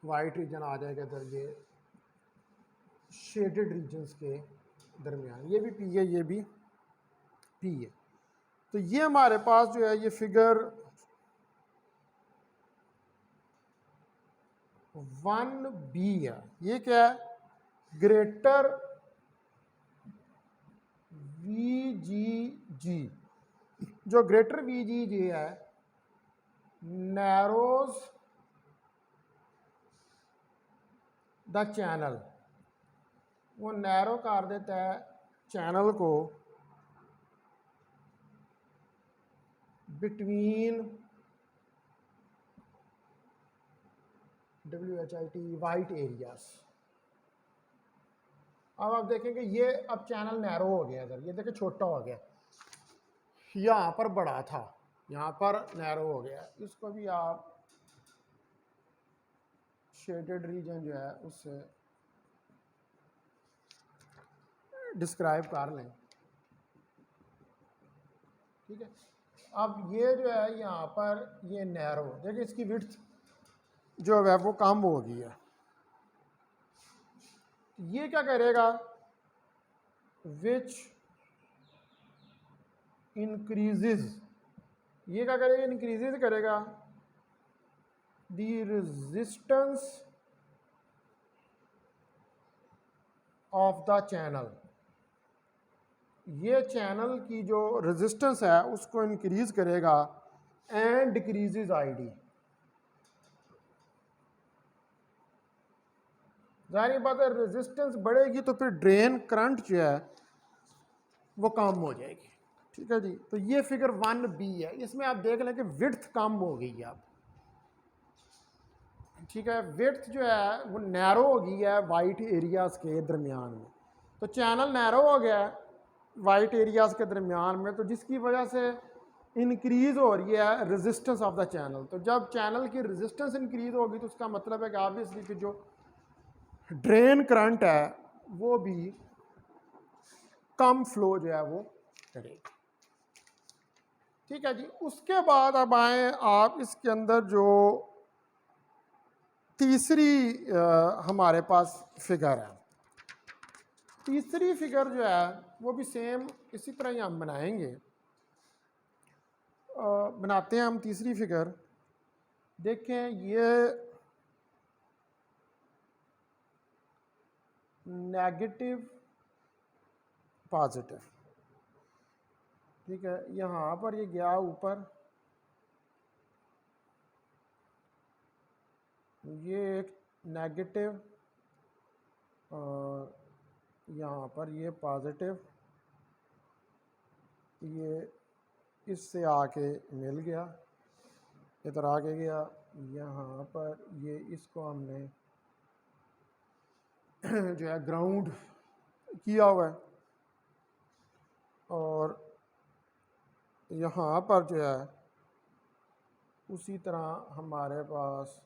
वाइट रीजन आ जाएगा इधर, ये शेडेड रीजन्स के दरमियान। ये भी P है, ये भी P है। तो ये हमारे पास जो है ये फिगर 1B है। ये क्या है? Greater VGG। जो ग्रेटर VGG है नैरोज द चैनल, वो नैरो कर देता है चैनल को बिटवीन WHIT वाइट एरियाज। अब आप देखेंगे ये अब चैनल नैरो हो गया इधर, ये देखिए छोटा हो गया, यहाँ पर बड़ा था, यहाँ पर नैरो हो गया। इसको भी आप शेडेड रीजन जो है उससे डिस्क्राइब कर लें। ठीक है, अब ये जो है यहाँ पर ये नैरो, देखिए इसकी विड्थ जो है वो कम हो गई है। ये क्या करेगा? विच इंक्रीजेज, ये क्या करेगा? इंक्रीजेज करेगा the resistance of the channel. ये चैनल की जो रेजिस्टेंस है उसको इंक्रीज करेगा एंड डिक्रीजेज आईडी। जाहिर बात है रेजिस्टेंस बढ़ेगी तो फिर ड्रेन करंट जो है वो कम हो जाएगी। ठीक है जी, तो ये फिगर 1B है। इसमें आप देख लें कि विड्थ कम हो गई है अब। ठीक है, विड्थ जो है वो नैरो हो गई है वाइट एरियाज के दरमियान में। तो चैनल नैरो हो गया है वाइट एरियाज के दरमियान में, तो जिसकी वजह से इंक्रीज हो रही है रेजिस्टेंस ऑफ द चैनल। तो जब चैनल की रेजिस्टेंस इंक्रीज होगी तो उसका मतलब है कि ऑब्वियसली कि जो ड्रेन करंट है वो भी कम फ्लो जो है वो करेगा। ठीक है जी, उसके बाद अब आए आप इसके अंदर जो तीसरी हमारे पास फिगर है। तीसरी फिगर जो है वो भी सेम इसी तरह ही हम बनाएंगे। बनाते हैं हम तीसरी फिगर। देखें ये नेगेटिव पॉजिटिव, ठीक है, यहाँ पर ये गया ऊपर, ये एक नेगेटिव और यहाँ पर ये पॉजिटिव, ये इससे आके मिल गया, इधर आके गया, यहाँ पर ये इसको हमने जो है ग्राउंड किया हुआ है, और यहाँ पर जो है उसी तरह हमारे पास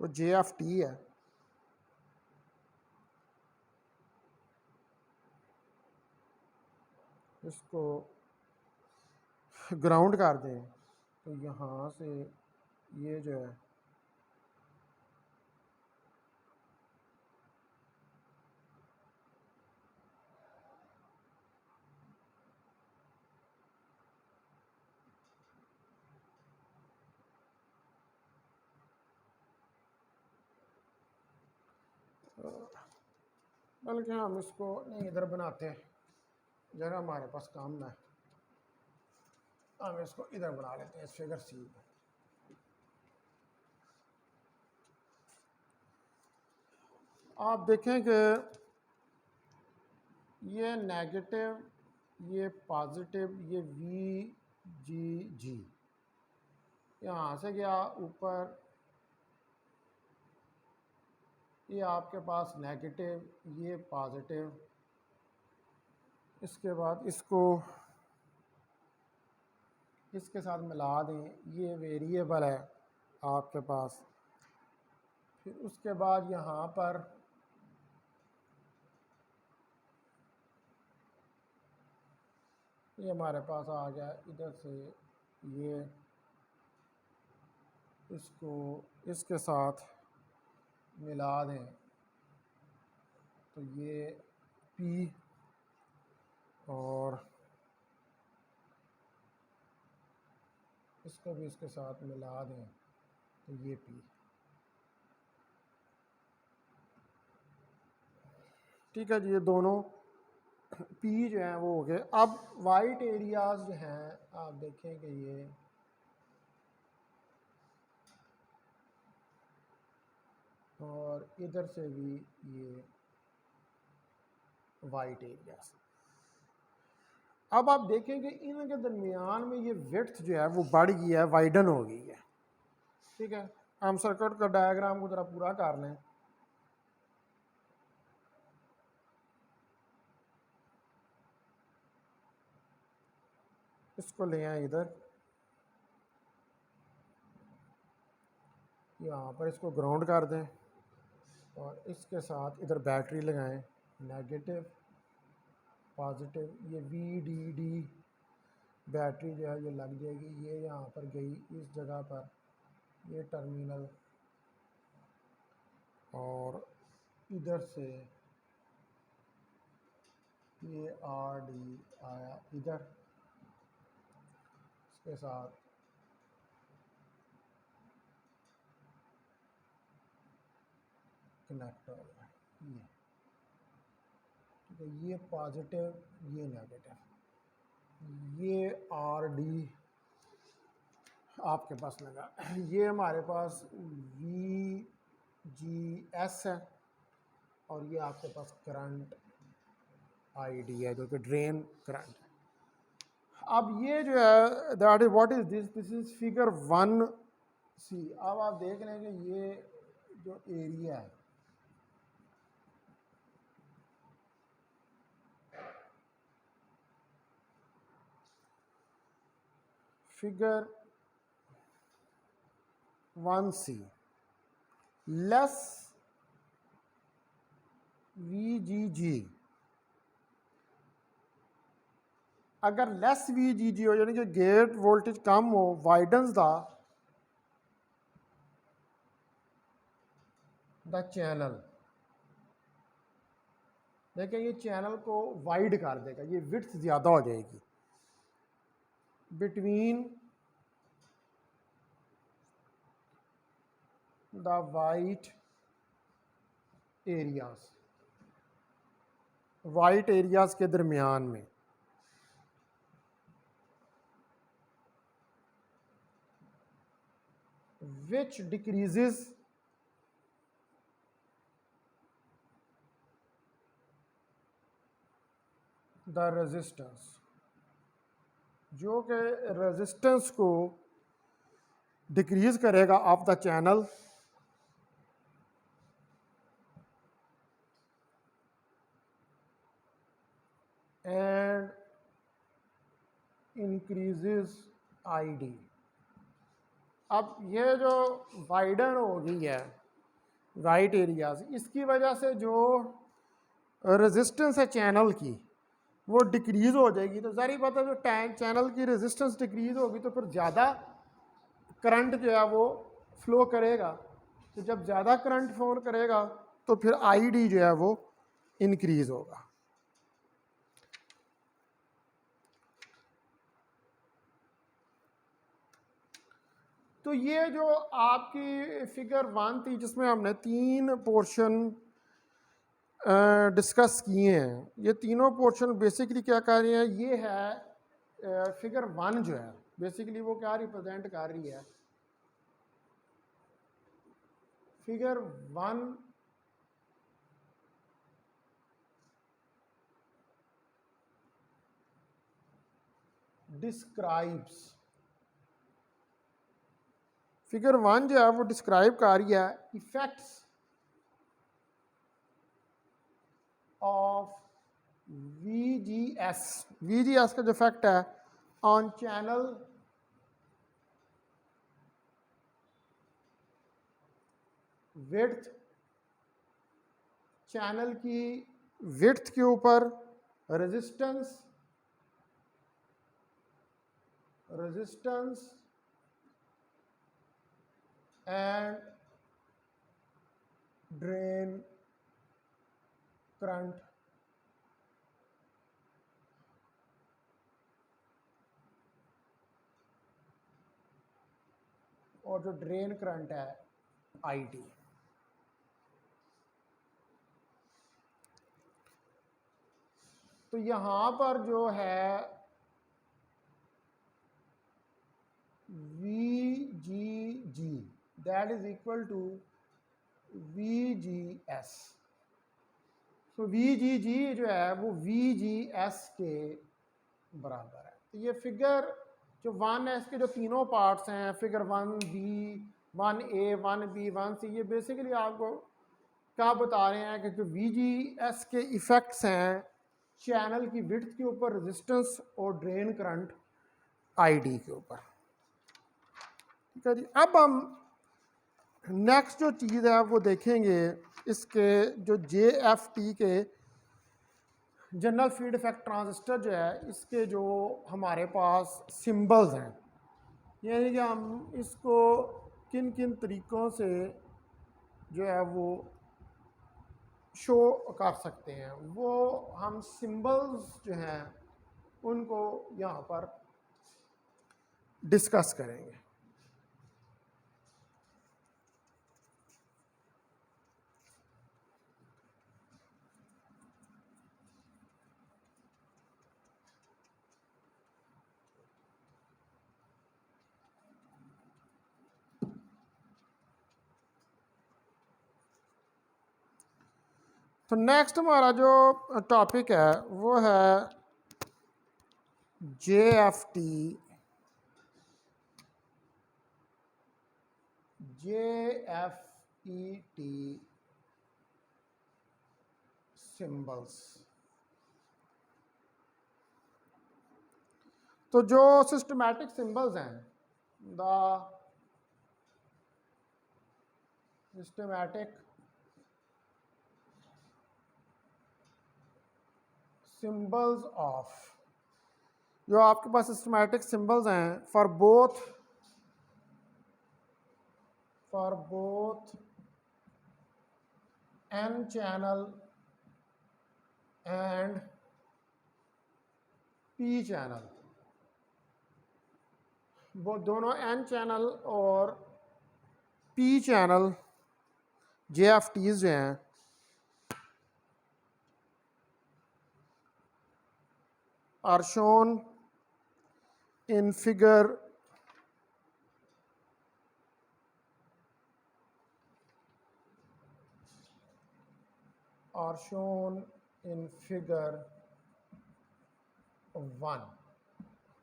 वो JFT है, इसको ग्राउंड कर दें तो यहाँ से ये जो है बल्कि हम इसको नहीं इधर बनाते हैं, जगह हमारे पास कम है, हम इसको इधर बना लेते हैं इस फिगर सी में। आप देखें कि ये नेगेटिव, ये पॉजिटिव, ये VGG यहाँ से गया ऊपर, ये आपके पास नेगेटिव, ये पॉजिटिव, इसके बाद इसको इसके साथ मिला दें, ये वेरिएबल है आपके पास। फिर उसके बाद यहाँ पर ये हमारे पास आ गया, इधर से ये इसको इसके साथ मिला दें तो ये P, और इसको भी इसके साथ मिला दें तो ये P। ठीक है जी, ये दोनों P जो हैं वो हो गए। अब वाइट एरियाज जो हैं आप देखें कि ये और इधर से भी ये वाइट एरियाज। अब आप देखें कि इनके दरमियान में ये विड्थ जो है वो बढ़ गई है, वाइडन हो गई है। ठीक है, हम सर्किट का डायग्राम को जरा पूरा कर लें। इसको ले आए इधर, यहाँ पर इसको ग्राउंड कर दें और इसके साथ इधर बैटरी लगाएं, नेगेटिव पॉजिटिव, ये VDD बैटरी जो है ये लग जाएगी, ये यहाँ पर गई इस जगह पर, ये टर्मिनल, और इधर से ये RD आया इधर, इसके साथ कनेक्ट हो गया ये। तो ये पॉजिटिव, ये नेगेटिव, ये RD आपके पास लगा, ये हमारे पास VGS है, और ये आपके पास करंट ID है जो कि ड्रेन करंट है। अब ये जो है that is what is this is figure 1C। अब आप देख लें कि ये जो एरिया है फिगर 1C लेस VGG, अगर लेस VGG हो यानी कि गेट वोल्टेज कम हो, वाइडन्स द चैनल। देखें ये चैनल को वाइड कर देगा, ये विड्थ ज़्यादा हो जाएगी between the white areas, white areas के दरमियान में। which decreases द रेजिस्टेंस, जो कि रेजिस्टेंस को डिक्रीज करेगा of the channel and increases ID. अब ये जो वाइडन हो गई है वाइट एरियाज, इसकी वजह से जो रेजिस्टेंस है चैनल की वो डिक्रीज़ हो जाएगी। तो ज़ाहिर बात है जो चैनल की रेजिस्टेंस डिक्रीज़ होगी तो फिर ज़्यादा करंट जो है वो फ्लो करेगा। तो जब ज़्यादा करंट फ्लो करेगा तो फिर आईडी जो है वो इंक्रीज़ होगा। तो ये जो आपकी फिगर 1 थी जिसमें हमने 3 पोर्शन डिस्कस किए हैं, ये तीनों पोर्शन बेसिकली क्या कर रहे हैं, ये है फिगर 1 जो है बेसिकली वो क्या रिप्रेजेंट कर रही है। फिगर 1 डिस्क्राइब्स, फिगर 1 जो है वो डिस्क्राइब कर रही है इफेक्ट्स ऑफ VGS। VGS का जो इफेक्ट है ऑन चैनल विड्थ, चैनल की विड्थ के ऊपर रेजिस्टेंस एंड ड्रेन करंट। और जो ड्रेन करंट है आईडी। तो यहां पर जो है VGG that is equal to VGS। तो VGG जो है वो VGS के बराबर है। तो ये फिगर जो 1 है इसके जो तीनों पार्ट्स हैं, figure 1B, 1A, 1B, 1C, ये बेसिकली आपको क्या बता रहे हैं कि जो VGS के इफ़ेक्ट्स हैं चैनल की विड्थ के ऊपर, रेजिस्टेंस और ड्रेन करंट आईडी के ऊपर। ठीक है जी। अब हम नेक्स्ट जो चीज़ है वो देखेंगे, इसके जो JFT के जनरल फीड इफेक्ट ट्रांजिस्टर जो है इसके जो हमारे पास सिंबल्स हैं, यानी कि हम इसको किन किन तरीक़ों से जो है वो शो कर सकते हैं, वो हम सिंबल्स जो हैं उनको यहाँ पर डिस्कस करेंगे। तो नेक्स्ट हमारा जो टॉपिक है वो है JFT सिंबल्स। तो जो सिस्टमैटिक सिंबल्स हैं, द सिस्टमैटिक सिंबल्स ऑफ, जो आपके पास सिस्टमैटिक सिंबल्स हैं for both N channel and P channel, वो दोनों N चैनल और P चैनल JFTs जो हैं are shown in figure 1 one,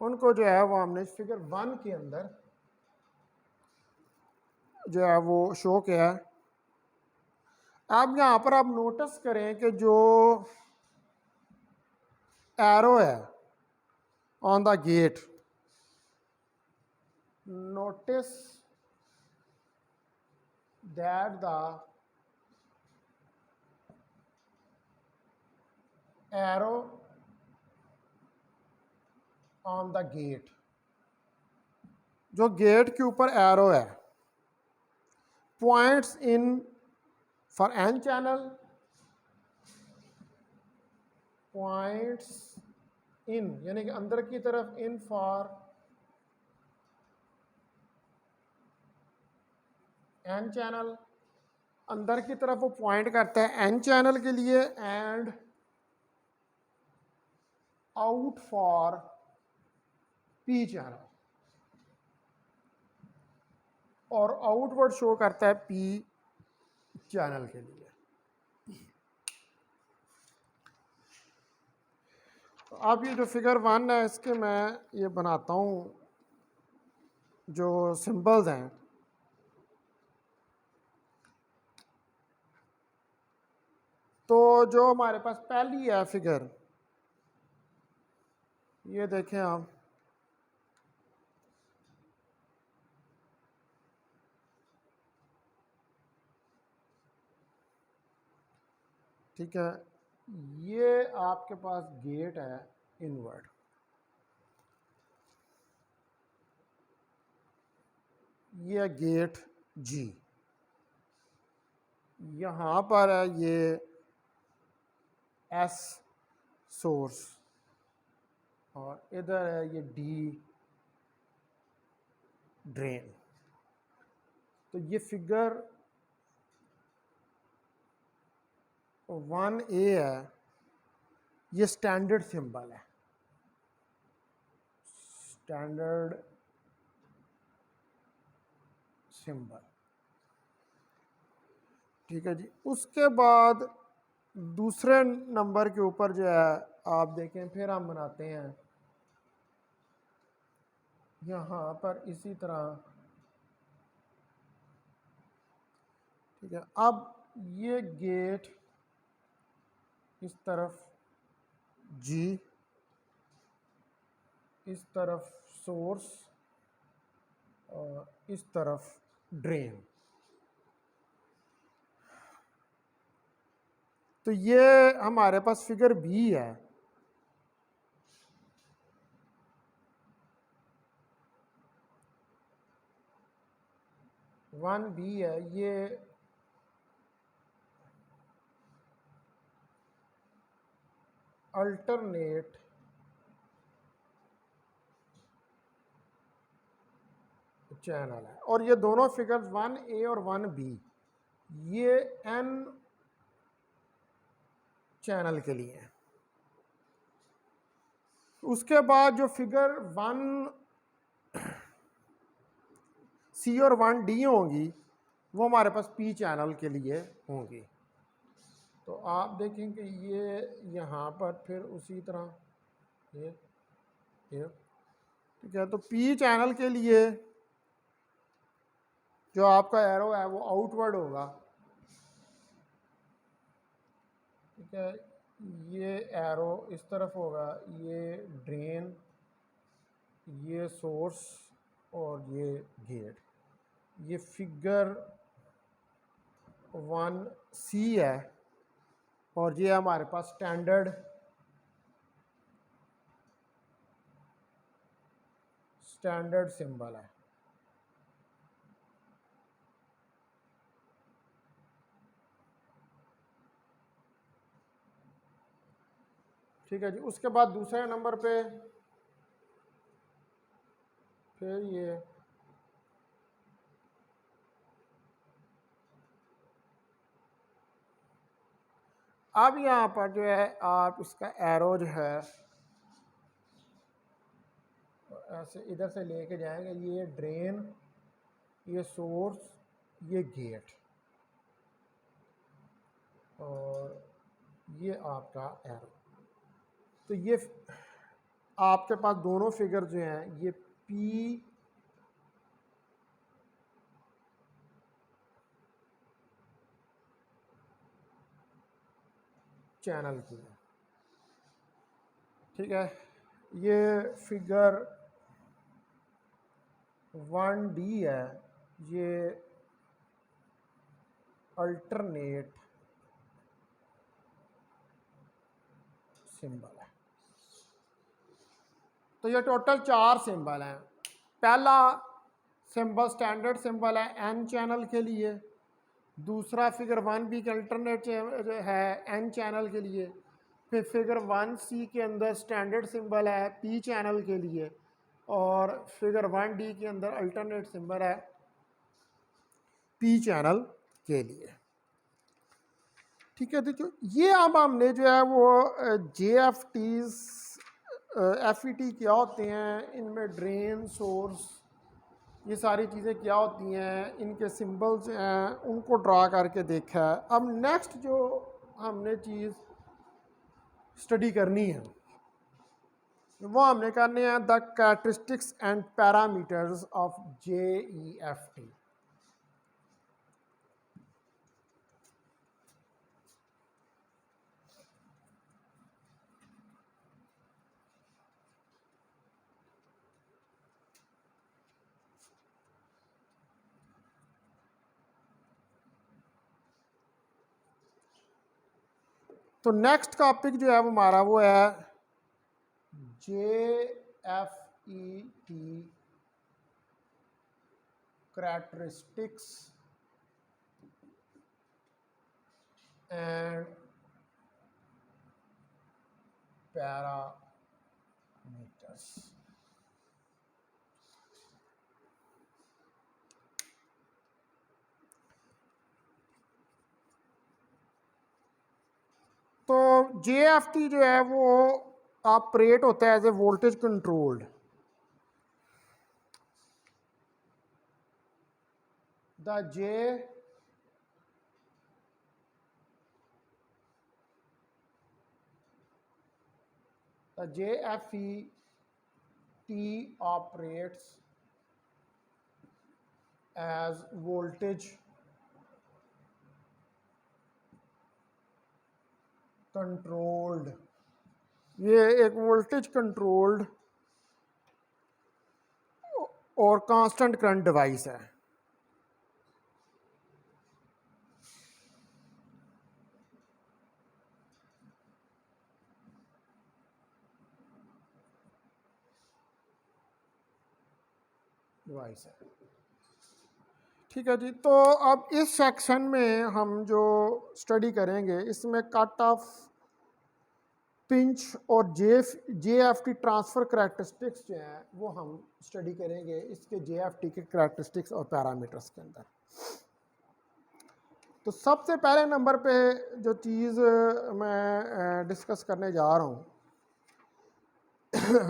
उनको जो है वो हमने फिगर 1 के अंदर जो है वो शो किया है। अब यहाँ पर आप नोटिस करें कि जो एरो है on the gate, notice that the arrow on the gate, जो गेट के ऊपर एरो है, points in for N channel, points in यानी कि अंदर की तरफ, इन फॉर एन चैनल, अंदर की तरफ वो पॉइंट करता है एन चैनल के लिए, and out for P channel, और आउटवर्ड शो करता है पी चैनल के लिए। तो अब ये जो फिगर 1 है इसके मैं ये बनाता हूँ जो सिंबल्स हैं। तो जो हमारे पास पहली है फिगर, ये देखें आप, ठीक है, ये आपके पास गेट है इनवर्ड, ये गेट जी, यहाँ पर है ये एस सोर्स, और इधर है ये डी ड्रेन। तो ये फिगर 1A है, ये स्टैंडर्ड सिंबल है, स्टैंडर्ड सिंबल, ठीक है जी। उसके बाद दूसरे नंबर के ऊपर जो है आप देखें, फिर हम बनाते हैं यहाँ पर इसी तरह, ठीक है। अब ये गेट इस तरफ जी, इस तरफ सोर्स, और इस तरफ ड्रेन। तो ये हमारे पास फिगर बी है। वन बी है, ये अल्टरनेट चैनल है, और ये दोनों फिगर्स 1A और 1B ये एन चैनल के लिए हैं। उसके बाद जो फिगर 1C और 1D होंगी वो हमारे पास पी चैनल के लिए होंगी। तो आप देखें कि ये यहाँ पर फिर उसी तरह ये ठीक है। तो पी चैनल के लिए जो आपका एरो है वो आउटवर्ड होगा, ठीक है। ये एरो इस तरफ होगा, ये ड्रेन, ये सोर्स, और ये गेट। ये फिगर 1C है, और ये हमारे पास स्टैंडर्ड सिंबल है। ठीक है जी। उसके बाद दूसरे नंबर पे फिर ये अब यहाँ पर जो है आप इसका एरो जो है ऐसे इधर से लेके जाएंगे, ये ड्रेन, ये सोर्स, ये गेट, और ये आपका एरो। तो ये आपके पास दोनों फिगर जो हैं ये पी चैनल की है, ठीक है। ये फिगर 1D है, ये अल्टरनेट सिंबल है। तो ये टोटल 4 सिंबल हैं। पहला सिंबल स्टैंडर्ड सिंबल है एन चैनल के लिए, दूसरा फिगर 1B के अल्टरनेट है एन चैनल के लिए, फिर फिगर 1C के अंदर स्टैंडर्ड सिंबल है पी चैनल के लिए, और फिगर 1D के अंदर अल्टरनेट सिंबल है पी चैनल के लिए, ठीक है। तो ये अब हमने जो है वो JFTs FET क्या होते हैं, इनमें ड्रेन सोर्स ये सारी चीज़ें क्या होती हैं, इनके सिंबल्स हैं, उनको ड्रा करके देखा है। अब नेक्स्ट जो हमने चीज़ स्टडी करनी है वो हमने करने हैं the characteristics and parameters of JEFT। तो नेक्स्ट टॉपिक जो है वो हमारा वो है JFET कैरेक्टरिस्टिक्स एंड पैरामीटर्स। तो JFT जो है वो ऑपरेट होता है as a voltage controlled. The JFET operates as voltage controlled. ये एक वोल्टेज कंट्रोल्ड और कांस्टेंट करंट डिवाइस है। ठीक है जी। तो अब इस सेक्शन में हम जो स्टडी करेंगे इसमें कट ऑफ, पिंच और JFT ट्रांसफ़र करैक्टरिस्टिक्स जो हैं वो हम स्टडी करेंगे इसके JFT के करैक्टरिस्टिक्स और पैरामीटर्स के अंदर। तो सबसे पहले नंबर पे जो चीज़ मैं डिस्कस करने जा रहा हूँ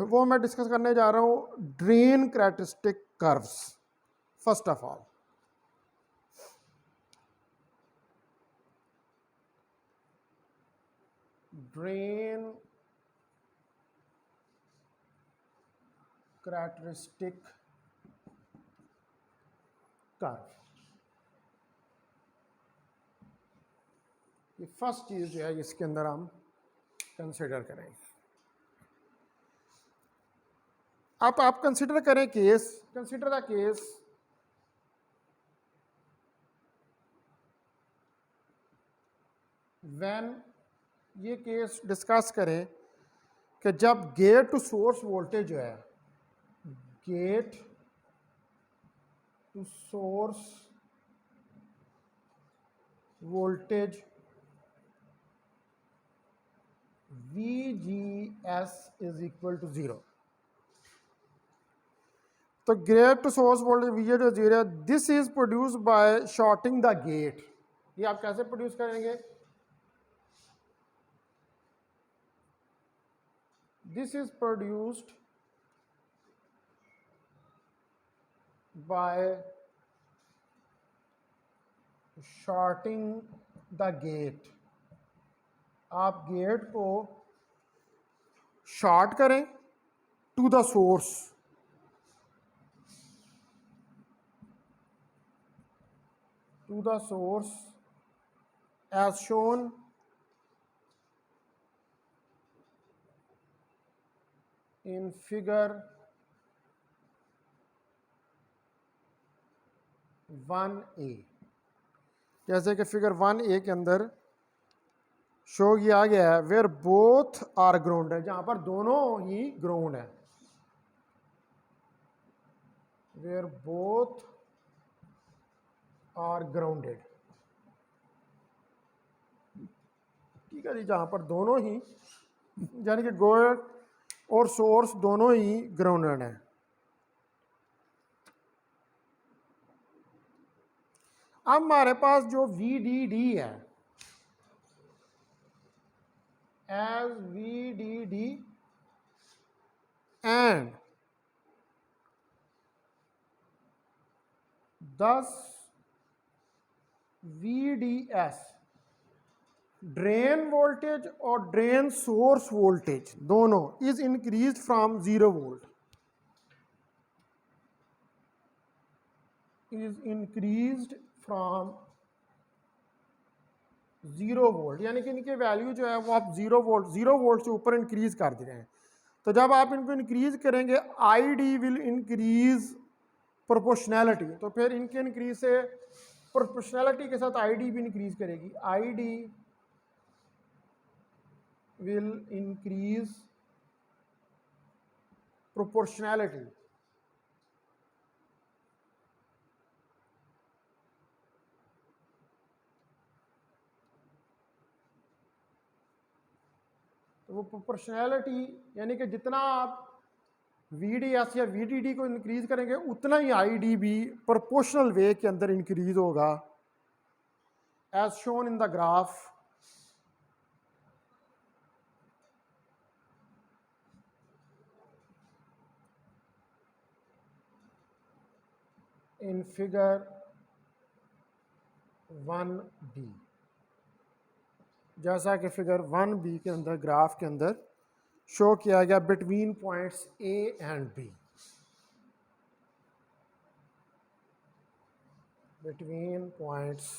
वो मैं डिस्कस करने जा रहा हूँ drain characteristic curves. First of all drain characteristic curve, ये फर्स्ट चीज़ जो है इसके अंदर हम कंसिडर करेंगे। अब आप कंसिडर करें case, consider the case when, ये केस डिस्कस करें कि जब गेट टू सोर्स वोल्टेज जो है, gate to source voltage VGS is equal to 0। तो gate to source voltage VGS to 0, this is produce by shorting the gate. ये आप कैसे प्रोड्यूस करेंगे? This is produced by shorting the gate. आप गेट को शॉर्ट करें to the source. To the source as shown in figure 1A. जैसे कि फिगर 1A के अंदर शो किया गया है, वेयर बोथ आर ग्राउंड है, जहां पर दोनों ही ग्राउंड है, वेयर बोथ आर ग्राउंडेड, ठीक है जी, जहां पर दोनों ही यानी कि गोल और सोर्स दोनों ही ग्राउंडेड है। अब हमारे पास जो VDD है, as VDD and thus VDS, drain voltage और ड्रेन सोर्स वोल्टेज दोनों is increase from 0 volt, is increased from 0 volt, यानी कि इनके वैल्यू जो है वो आप 0 वोल्ट से ऊपर इंक्रीज कर दे रहे हैं। तो जब आप इनको इंक्रीज करेंगे ID विल इंक्रीज प्रोपोर्शनैलिटी, तो फिर इनके इंक्रीज से प्रोपोर्शनैलिटी के साथ ID भी इंक्रीज करेगी, ID विल इंक्रीज प्रोपोर्शनैलिटी। तो वो प्रोपोर्शनैलिटी यानी कि जितना आप VDS या VDD को इंक्रीज करेंगे उतना ही ID भी प्रोपोर्शनल वे के अंदर इंक्रीज होगा, as shown in the graph in figure 1B, जैसा कि फिगर 1B के अंदर ग्राफ के अंदर शो किया गया between points A and B, between points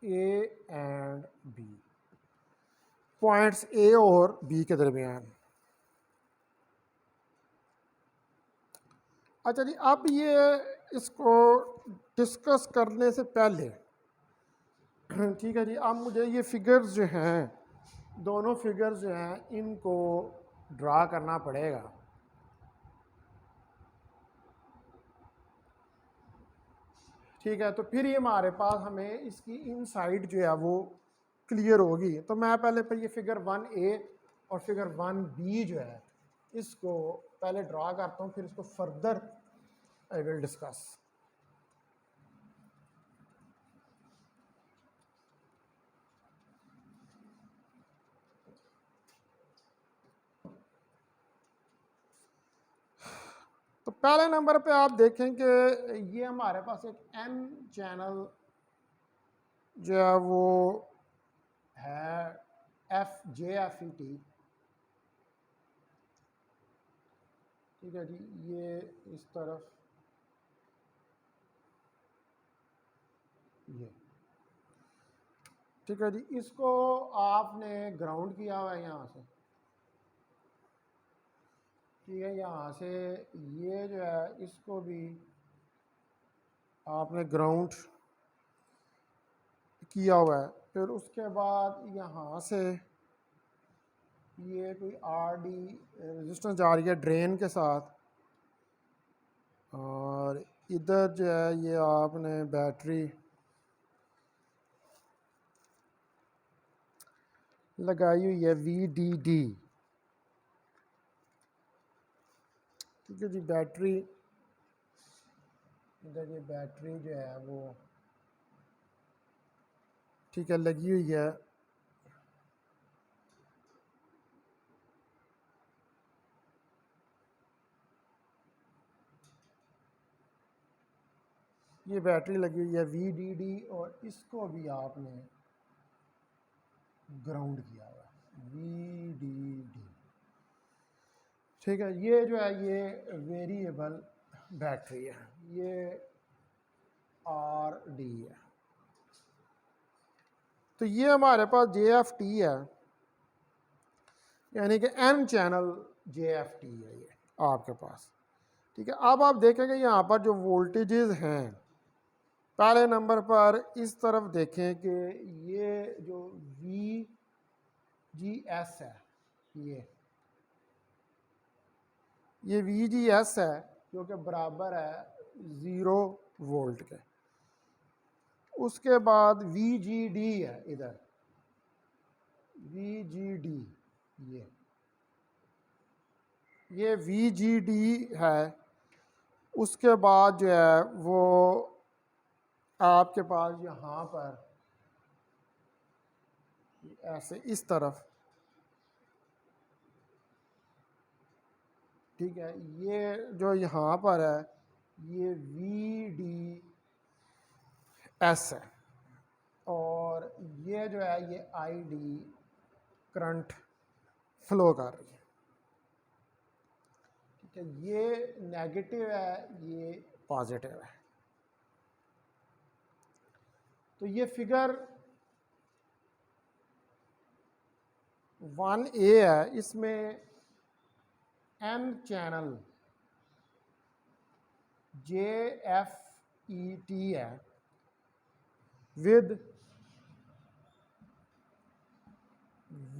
A and B, points A और B के दरमियान। अच्छा जी, अब ये इसको डिस्कस करने से पहले ठीक है जी, अब मुझे ये फिगर्स जो हैं, दोनों फिगर्स जो हैं, इनको ड्रा करना पड़ेगा। ठीक है, तो फिर ये हमारे पास हमें इसकी इनसाइड जो है वो क्लियर होगी। तो मैं पहले पर ये फिगर 1A और फिगर 1B जो है इसको पहले ड्रा करता हूँ, फिर इसको फर्दर आई विल डिस्कस। तो पहले नंबर पे आप देखें कि ये हमारे पास एक N चैनल जो है वो है JFET, ठीक है जी, ये इस तरफ ये, ठीक है जी, इसको आपने ग्राउंड किया हुआ है यहाँ से, ठीक है, यहाँ से ये जो है इसको भी आपने ग्राउंड किया हुआ है। फिर उसके बाद यहाँ से ये कोई RD रेजिस्टेंस जा रही है ड्रेन के साथ, और इधर जो है ये आपने बैटरी लगाई हुई है VDD, ठीक है जी, बैटरी इधर ये बैटरी जो है वो ठीक है लगी हुई है। ये बैटरी लगी हुई है VDD, और इसको भी आपने ग्राउंड किया हुआ है, VDD। ठीक है, ये जो है ये वेरिएबल बैटरी है, ये RD है। तो ये हमारे पास JFT है, यानी कि N चैनल JFT है ये आपके पास। ठीक है, अब आप देखेंगे यहाँ पर जो वोल्टेजेस हैं, पहले नंबर पर इस तरफ देखें कि ये जो VGS है, ये VGS है जो कि बराबर है 0 वोल्ट के। उसके बाद VGD है, इधर VGD, ये VGD है। उसके बाद जो है वो आपके पास यहाँ पर ऐसे इस तरफ, ठीक है, ये जो यहाँ पर है ये VDS है, और ये जो है ये ID करंट फ्लो कर रही है। ठीक है, ये नेगेटिव है, ये पॉजिटिव है। तो ये फिगर 1A है, इसमें N चैनल JFET है with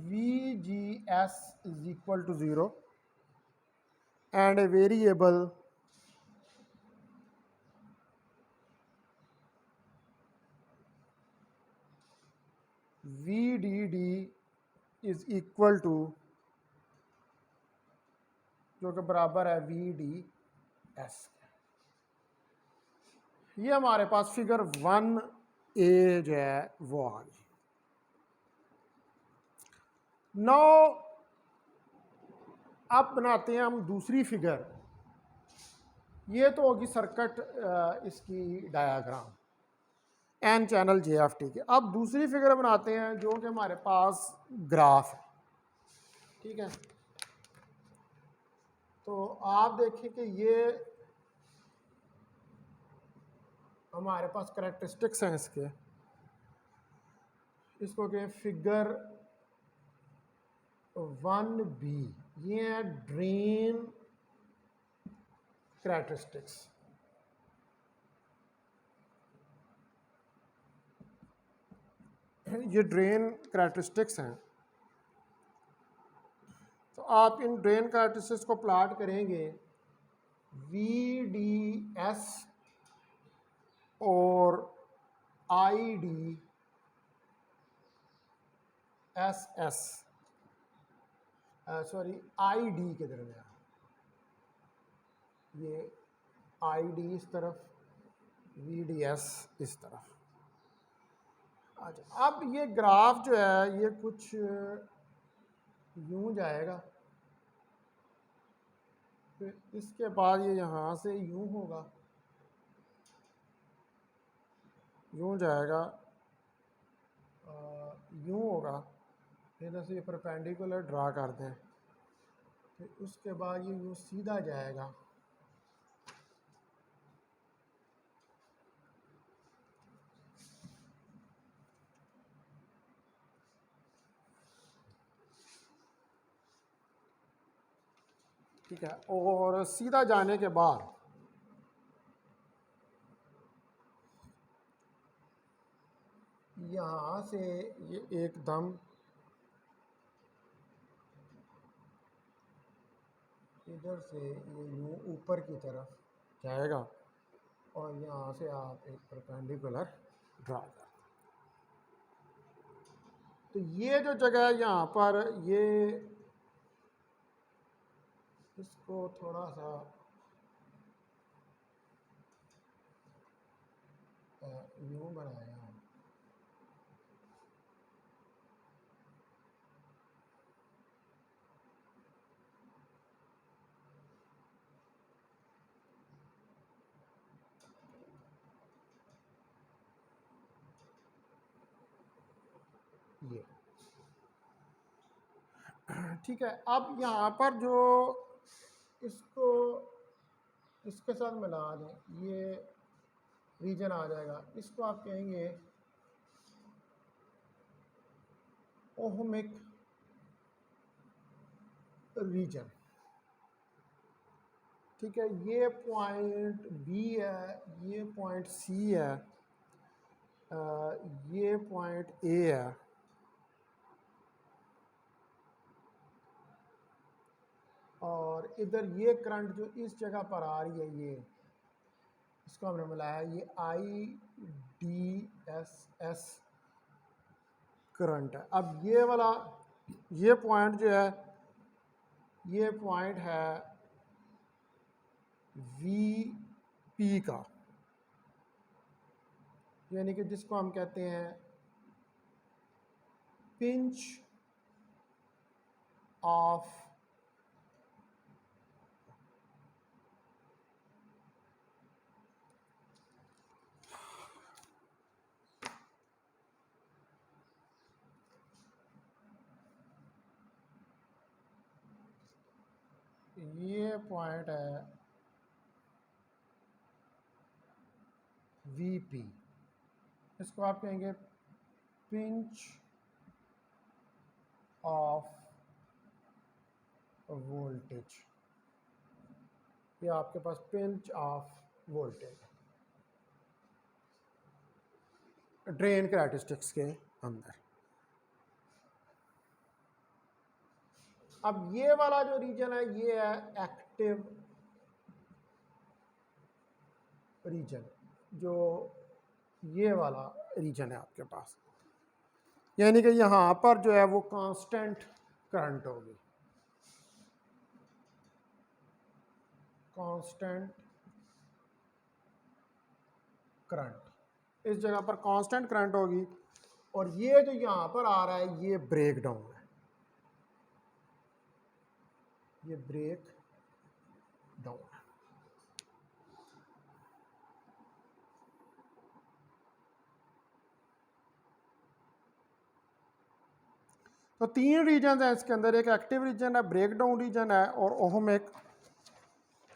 VGS is equal to 0 and a variable VDD is equal to, जो कि बराबर है VDS। ये हमारे पास फिगर 1A जो है वो आ गई। नौ अब बनाते हैं हम दूसरी फिगर। ये तो होगी सर्किट इसकी डायाग्राम N चैनल JFT के। अब दूसरी फिगर बनाते हैं जो कि हमारे पास ग्राफ है। ठीक है, तो आप देखें कि ये हमारे पास करैक्टरिस्टिक्स हैं इसके, इसको कहें फिगर 1B। ये है ड्रेन करैक्टरिस्टिक्स। ये ड्रेन करैक्टरिस्टिक्स हैं। तो आप इन ड्रेन करैक्टरिस्टिक्स को प्लॉट करेंगे, VDS और IDSS, सॉरी ID के दरमियान, ये ID इस तरफ, VDS इस तरफ। अच्छा, अब ये ग्राफ जो है ये कुछ यूं जाएगा, फिर इसके बाद ये यहाँ से यूं होगा, यूं जाएगा, यूं होगा, इधर से ये परपेंडिकुलर ड्रा कर दें, फिर उसके बाद ये यूं सीधा जाएगा, ठीक है, और सीधा जाने के बाद यहाँ से ये एकदम इधर से ये यूं ऊपर की तरफ जाएगा, और यहाँ से आप एक परपेंडिकुलर ड्रा कर। तो ये जो जगह है यहाँ पर, ये इसको थोड़ा सा यूं बनाया है, ये ठीक है, अब यहाँ पर जो इसको इसके साथ मिला दें, ये रीजन आ जाएगा, इसको आप कहेंगे ओहमिक रीजन। ठीक है, ये पॉइंट बी है, ये पॉइंट सी है, ये पॉइंट ए है, और इधर ये करंट जो इस जगह पर आ रही है, ये इसको हमने मिलाया, ये आई डी एस करंट है। अब ये वाला ये पॉइंट जो है, ये पॉइंट है वी पी का, यानी कि जिसको हम कहते हैं पिंच ऑफ ये पॉइंट है वीपी, इसको आप कहेंगे पिंच ऑफ वोल्टेज। ये आपके पास pinch off voltage drain characteristics के अंदर। अब ये वाला जो रीजन है, ये है एक्टिव रीजन, जो ये वाला रीजन है आपके पास, यानी कि यहाँ पर जो है वो कांस्टेंट करंट होगी, कांस्टेंट करंट, इस जगह पर कांस्टेंट करंट होगी, और ये जो यहाँ पर आ रहा है ये ब्रेक डाउन है, ये ब्रेक डाउन है। तो तीन रीजन है इसके अंदर, एक एक्टिव रीजन है, ब्रेक डाउन रीजन है, और ओहमिक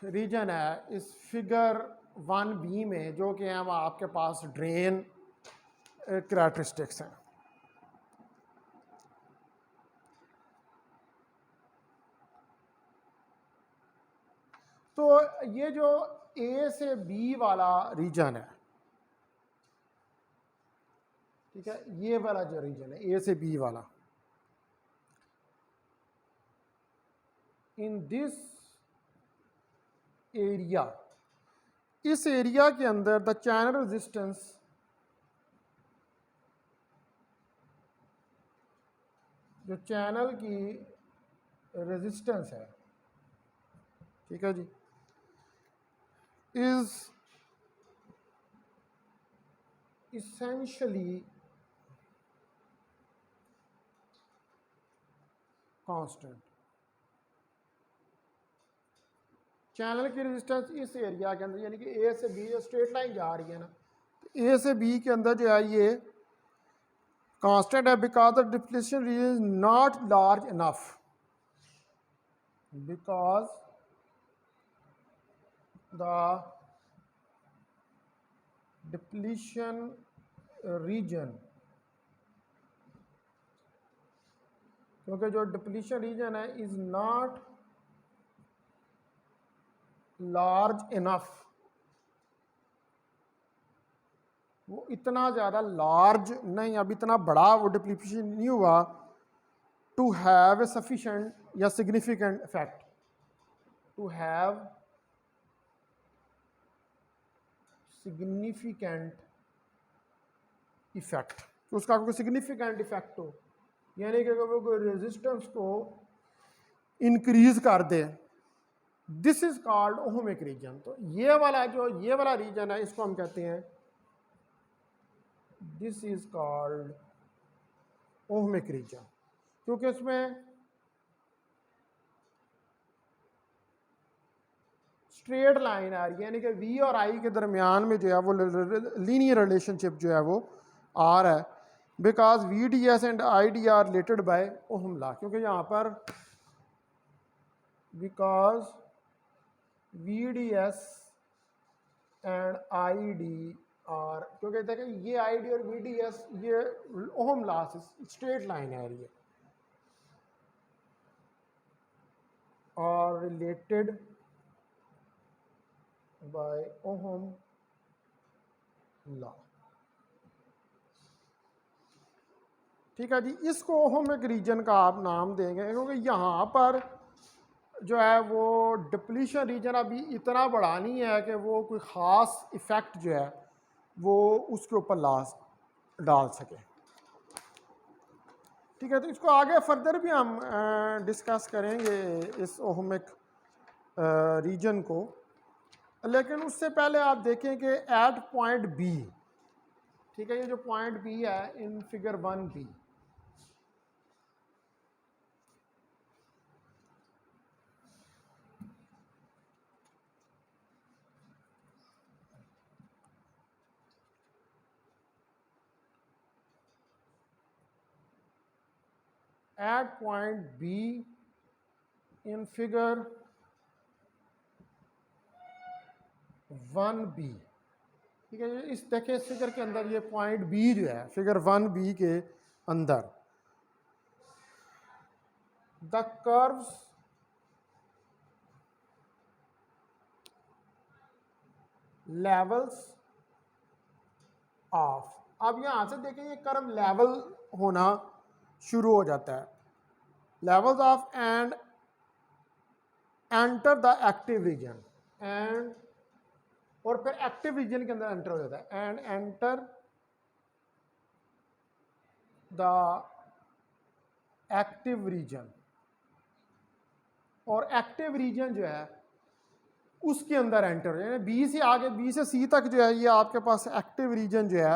रीजन है इस फिगर 1b में, जो कि है वो आपके पास ड्रेन कैरेक्टरिस्टिक्स हैं। तो ये जो ए से बी वाला रीजन है, ठीक है, ये वाला जो रीजन है ए से बी वाला, इन दिस एरिया, इस एरिया के अंदर द चैनल रेजिस्टेंस जो चैनल की रेजिस्टेंस है, ठीक है जी, इज essentially कांस्टेंट। चैनल की रेजिस्टेंस इस एरिया के अंदर, यानी कि ए से बी, जो स्ट्रेट लाइन जा रही है ना, तो ए से बी के अंदर जो है ये कांस्टेंट है, because the depletion region is not large enough, because the depletion region, क्योंकि जो डिप्लीशन रीजन है इज नॉट लार्ज इनफ, वो इतना ज़्यादा लार्ज नहीं, अब इतना बड़ा वो डिप्लीशन नहीं हुआ टू हैव ए सफिशेंट या significant effect, to have significant effect, तो उसका कोई सिग्निफिकेंट इफेक्ट हो, यानी कि वो कोई रेजिस्टेंस को इंक्रीज कर दे, this is called ohmic region. तो ये वाला जो ये वाला रीजन है, इसको हम कहते हैं, this is called ohmic region, क्योंकि इसमें स्ट्रेट लाइन आ रही है, यानी कि वी और आई के दरमियान में जो है वो लीनियर रिलेशनशिप जो है वो आ रहा है, because V D S and I D are related by Ohm law, क्योंकि यहाँ पर because VDS एंड ID और क्योंकि देखें ये ID और VDS ये ओहम लॉ से स्ट्रेट लाइन है ये और रिलेटेड बाय ओहम लॉ। ठीक है जी, इसको ओहमिक रीजन का आप नाम देंगे क्योंकि यहाँ पर जो है वो डिप्लीशन रीजन अभी इतना बड़ा नहीं है कि वो कोई ख़ास इफ़ेक्ट जो है वो उसके ऊपर लास डाल सके। ठीक है, तो इसको आगे फर्दर भी हम डिस्कस करेंगे इस ओहमिक रीजन को, लेकिन उससे पहले आप देखें कि एट पॉइंट बी, ठीक है, ये जो पॉइंट बी है in figure 1B, at point B in figure 1B, ठीक है, इस देखें इस फिगर के अंदर ये पॉइंट बी जो है फिगर 1B के अंदर द कर्व्स लेवल्स ऑफ, अब यहां से देखें ये कर्व लेवल होना शुरू हो जाता है, levels of and enter the active region and, और फिर एक्टिव रीजन के अंदर एंटर हो जाता है and enter the active region, और एक्टिव रीजन जो है उसके अंदर एंटर, यानी बी से आगे बी से सी तक जो है ये आपके पास एक्टिव रीजन जो है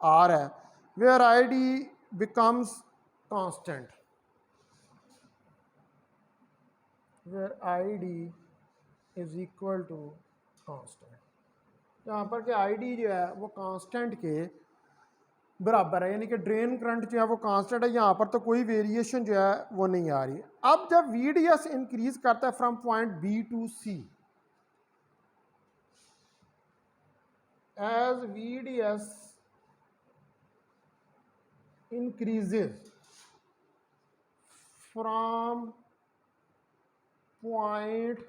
आ रहा है, where ID becomes constant, where ID is equal to constant, यहाँ पर कि ID जो है वो कांस्टेंट के बराबर है, यानी कि ड्रेन करंट जो है वो कांस्टेंट है, यहाँ पर तो कोई वेरिएशन जो है वो नहीं आ रही। अब जब VDS इंक्रीज करता है from point B to C, as VDS increases from point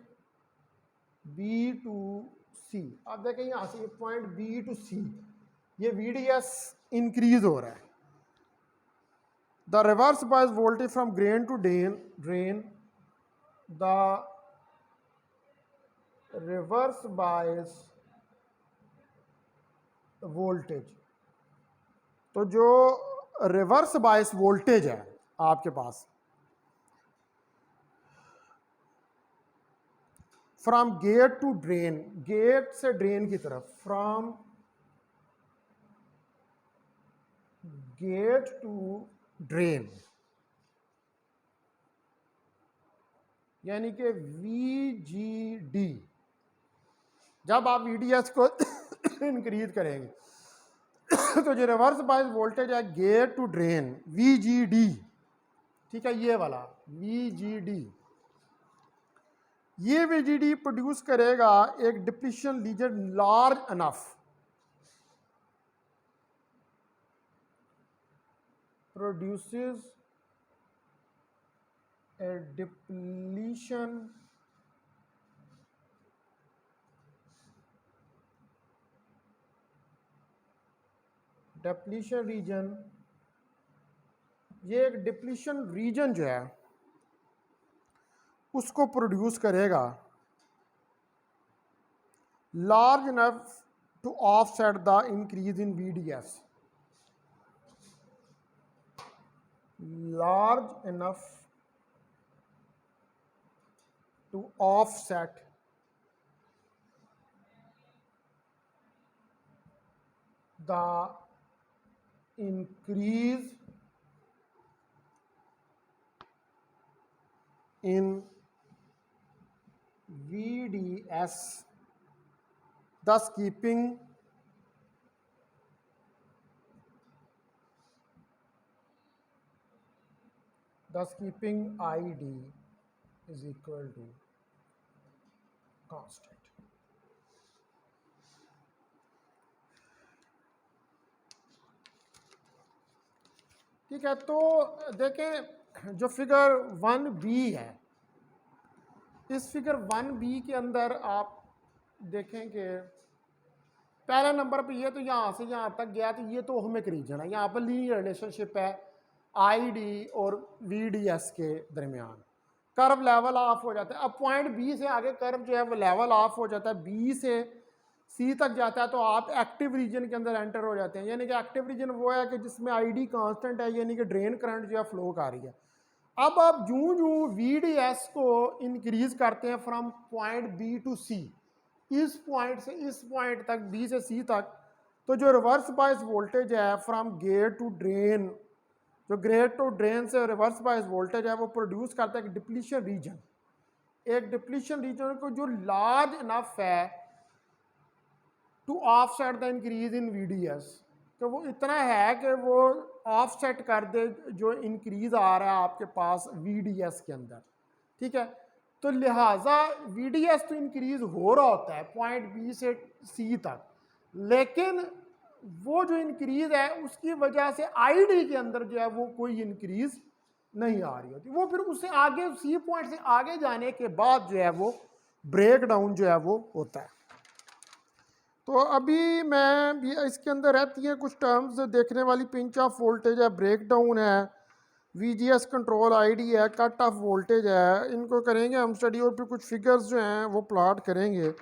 B to C, अब देखें यहाँ से पॉइंट B टू C ये VDS इंक्रीज हो रहा है, the reverse bias voltage from drain to drain, the reverse bias voltage, तो जो रिवर्स बायस वोल्टेज है आपके पास from gate to drain, gate से ड्रेन की तरफ, फ्रॉम गेट टू ड्रेन, यानी कि VGD, जब आप VDS को इंक्रीज करेंगे तो जो रिवर्स बायस वोल्टेज है गेट टू ड्रेन VGD, ठीक है, ये वाला VGD, ये VGD प्रोड्यूस करेगा एक depletion region large enough, produces a depletion region, ये एक डिप्लीशन रीजन जो है उसको प्रोड्यूस करेगा large enough to offset the increase in VDS, large enough to offset the increase in VDS, thus keeping ID is equal to constant. ठीक है, तो देखें जो फिगर 1b है, इस फिगर 1b के अंदर आप देखें कि पहले नंबर पे ये तो यहाँ से यहाँ तक गया, तो ये तो ओहमिक रीजन है, यहाँ पर लीनियर रिलेशनशिप है आई डी और वी डी एस के दरमियान। कर्व लेवल ऑफ हो जाता है, अब पॉइंट बी से आगे कर्व जो है वो लेवल ऑफ हो जाता है, बी से सी तक जाता है तो आप एक्टिव रीजन के अंदर एंटर हो जाते हैं। यानी कि एक्टिव रीजन वो है कि जिसमें आई डी कॉन्स्टेंट है, यानी कि ड्रेन करंट जो है फ्लो कर रही है। अब आप जूं जूं वी डी एस को इंक्रीज करते हैं फ्रॉम पॉइंट बी टू सी, इस पॉइंट से इस पॉइंट तक, बी से सी तक, तो जो रिवर्स बायस वोल्टेज है फ्रॉम गेट टू ड्रेन, जो गेट टू ड्रेन से रिवर्स बायस वोल्टेज है वो प्रोड्यूस करता है एक डिप्लीशन रीजन, एक डिप्लीशन रीजन को जो लार्ज इनफ है to offset the increase in VDS, तो वो इतना है कि वो ऑफसेट कर दे जो इंक्रीज आ रहा है आपके पास वीडीएस के अंदर। ठीक है, तो लिहाजा वीडीएस तो इंक्रीज हो रहा होता है पॉइंट बी से सी तक, लेकिन वो जो इंक्रीज है उसकी वजह से आईडी के अंदर जो है वो कोई इंक्रीज नहीं आ रही होती, वो फिर उससे आगे सी पॉइंट से आगे जाने के बाद जो है वो ब्रेक डाउन जो है वो होता है। तो अभी मैं भी इसके अंदर रहती हैं कुछ टर्म्स देखने वाली, पिंच ऑफ वोल्टेज है, ब्रेक डाउन है, वीजीएस कंट्रोल आईडी है, कट ऑफ वोल्टेज है, इनको करेंगे हम स्टडी और फिर कुछ फिगर्स जो हैं वो प्लॉट करेंगे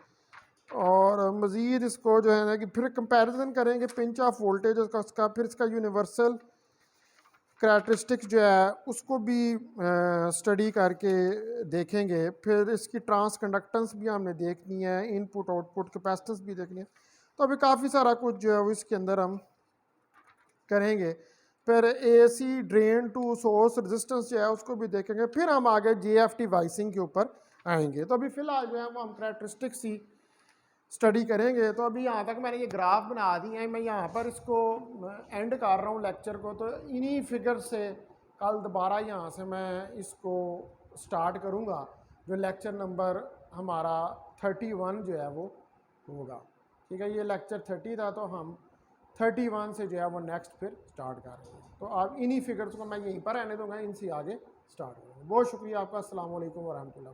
और मज़ीद इसको जो है ना कि फिर कंपैरिजन करेंगे पिंच ऑफ वोल्टेज उसका, फिर इसका यूनिवर्सल करैक्टरिस्टिक्स जो है उसको भी स्टडी करके देखेंगे, फिर इसकी ट्रांस कंडक्टेंस भी हमने देखनी है, इनपुट आउटपुट कैपेसिटेंस भी देखनी है। तो अभी काफ़ी सारा कुछ जो है वो इसके अंदर हम करेंगे। फिर AC drain to source resistance जो है उसको भी देखेंगे, फिर हम आगे जेएफटी वाइसिंग के ऊपर आएंगे। तो अभी फ़िलहाल जो है वो हम करैक्टरिस्टिक्स ही स्टडी करेंगे। तो अभी यहाँ तक मैंने ये ग्राफ बना दिए हैं, मैं यहाँ पर इसको एंड कर रहा हूँ लेक्चर को। तो इन्हीं फिगर से कल दोबारा यहाँ से मैं इसको स्टार्ट करूँगा, जो लेक्चर नंबर हमारा 31 जो है वो होगा। ठीक है, ये लेक्चर 30 था, तो हम 31 से जो है वो नेक्स्ट फिर स्टार्ट कर रहे हैं। तो आप इन्हीं फिगर्स को मैं यहीं पर रहने दूँगा, इनसे आगे स्टार्ट करूँगा। बहुत शुक्रिया आपका। अस्सलाम वालेकुम वरहमतुल्लाह।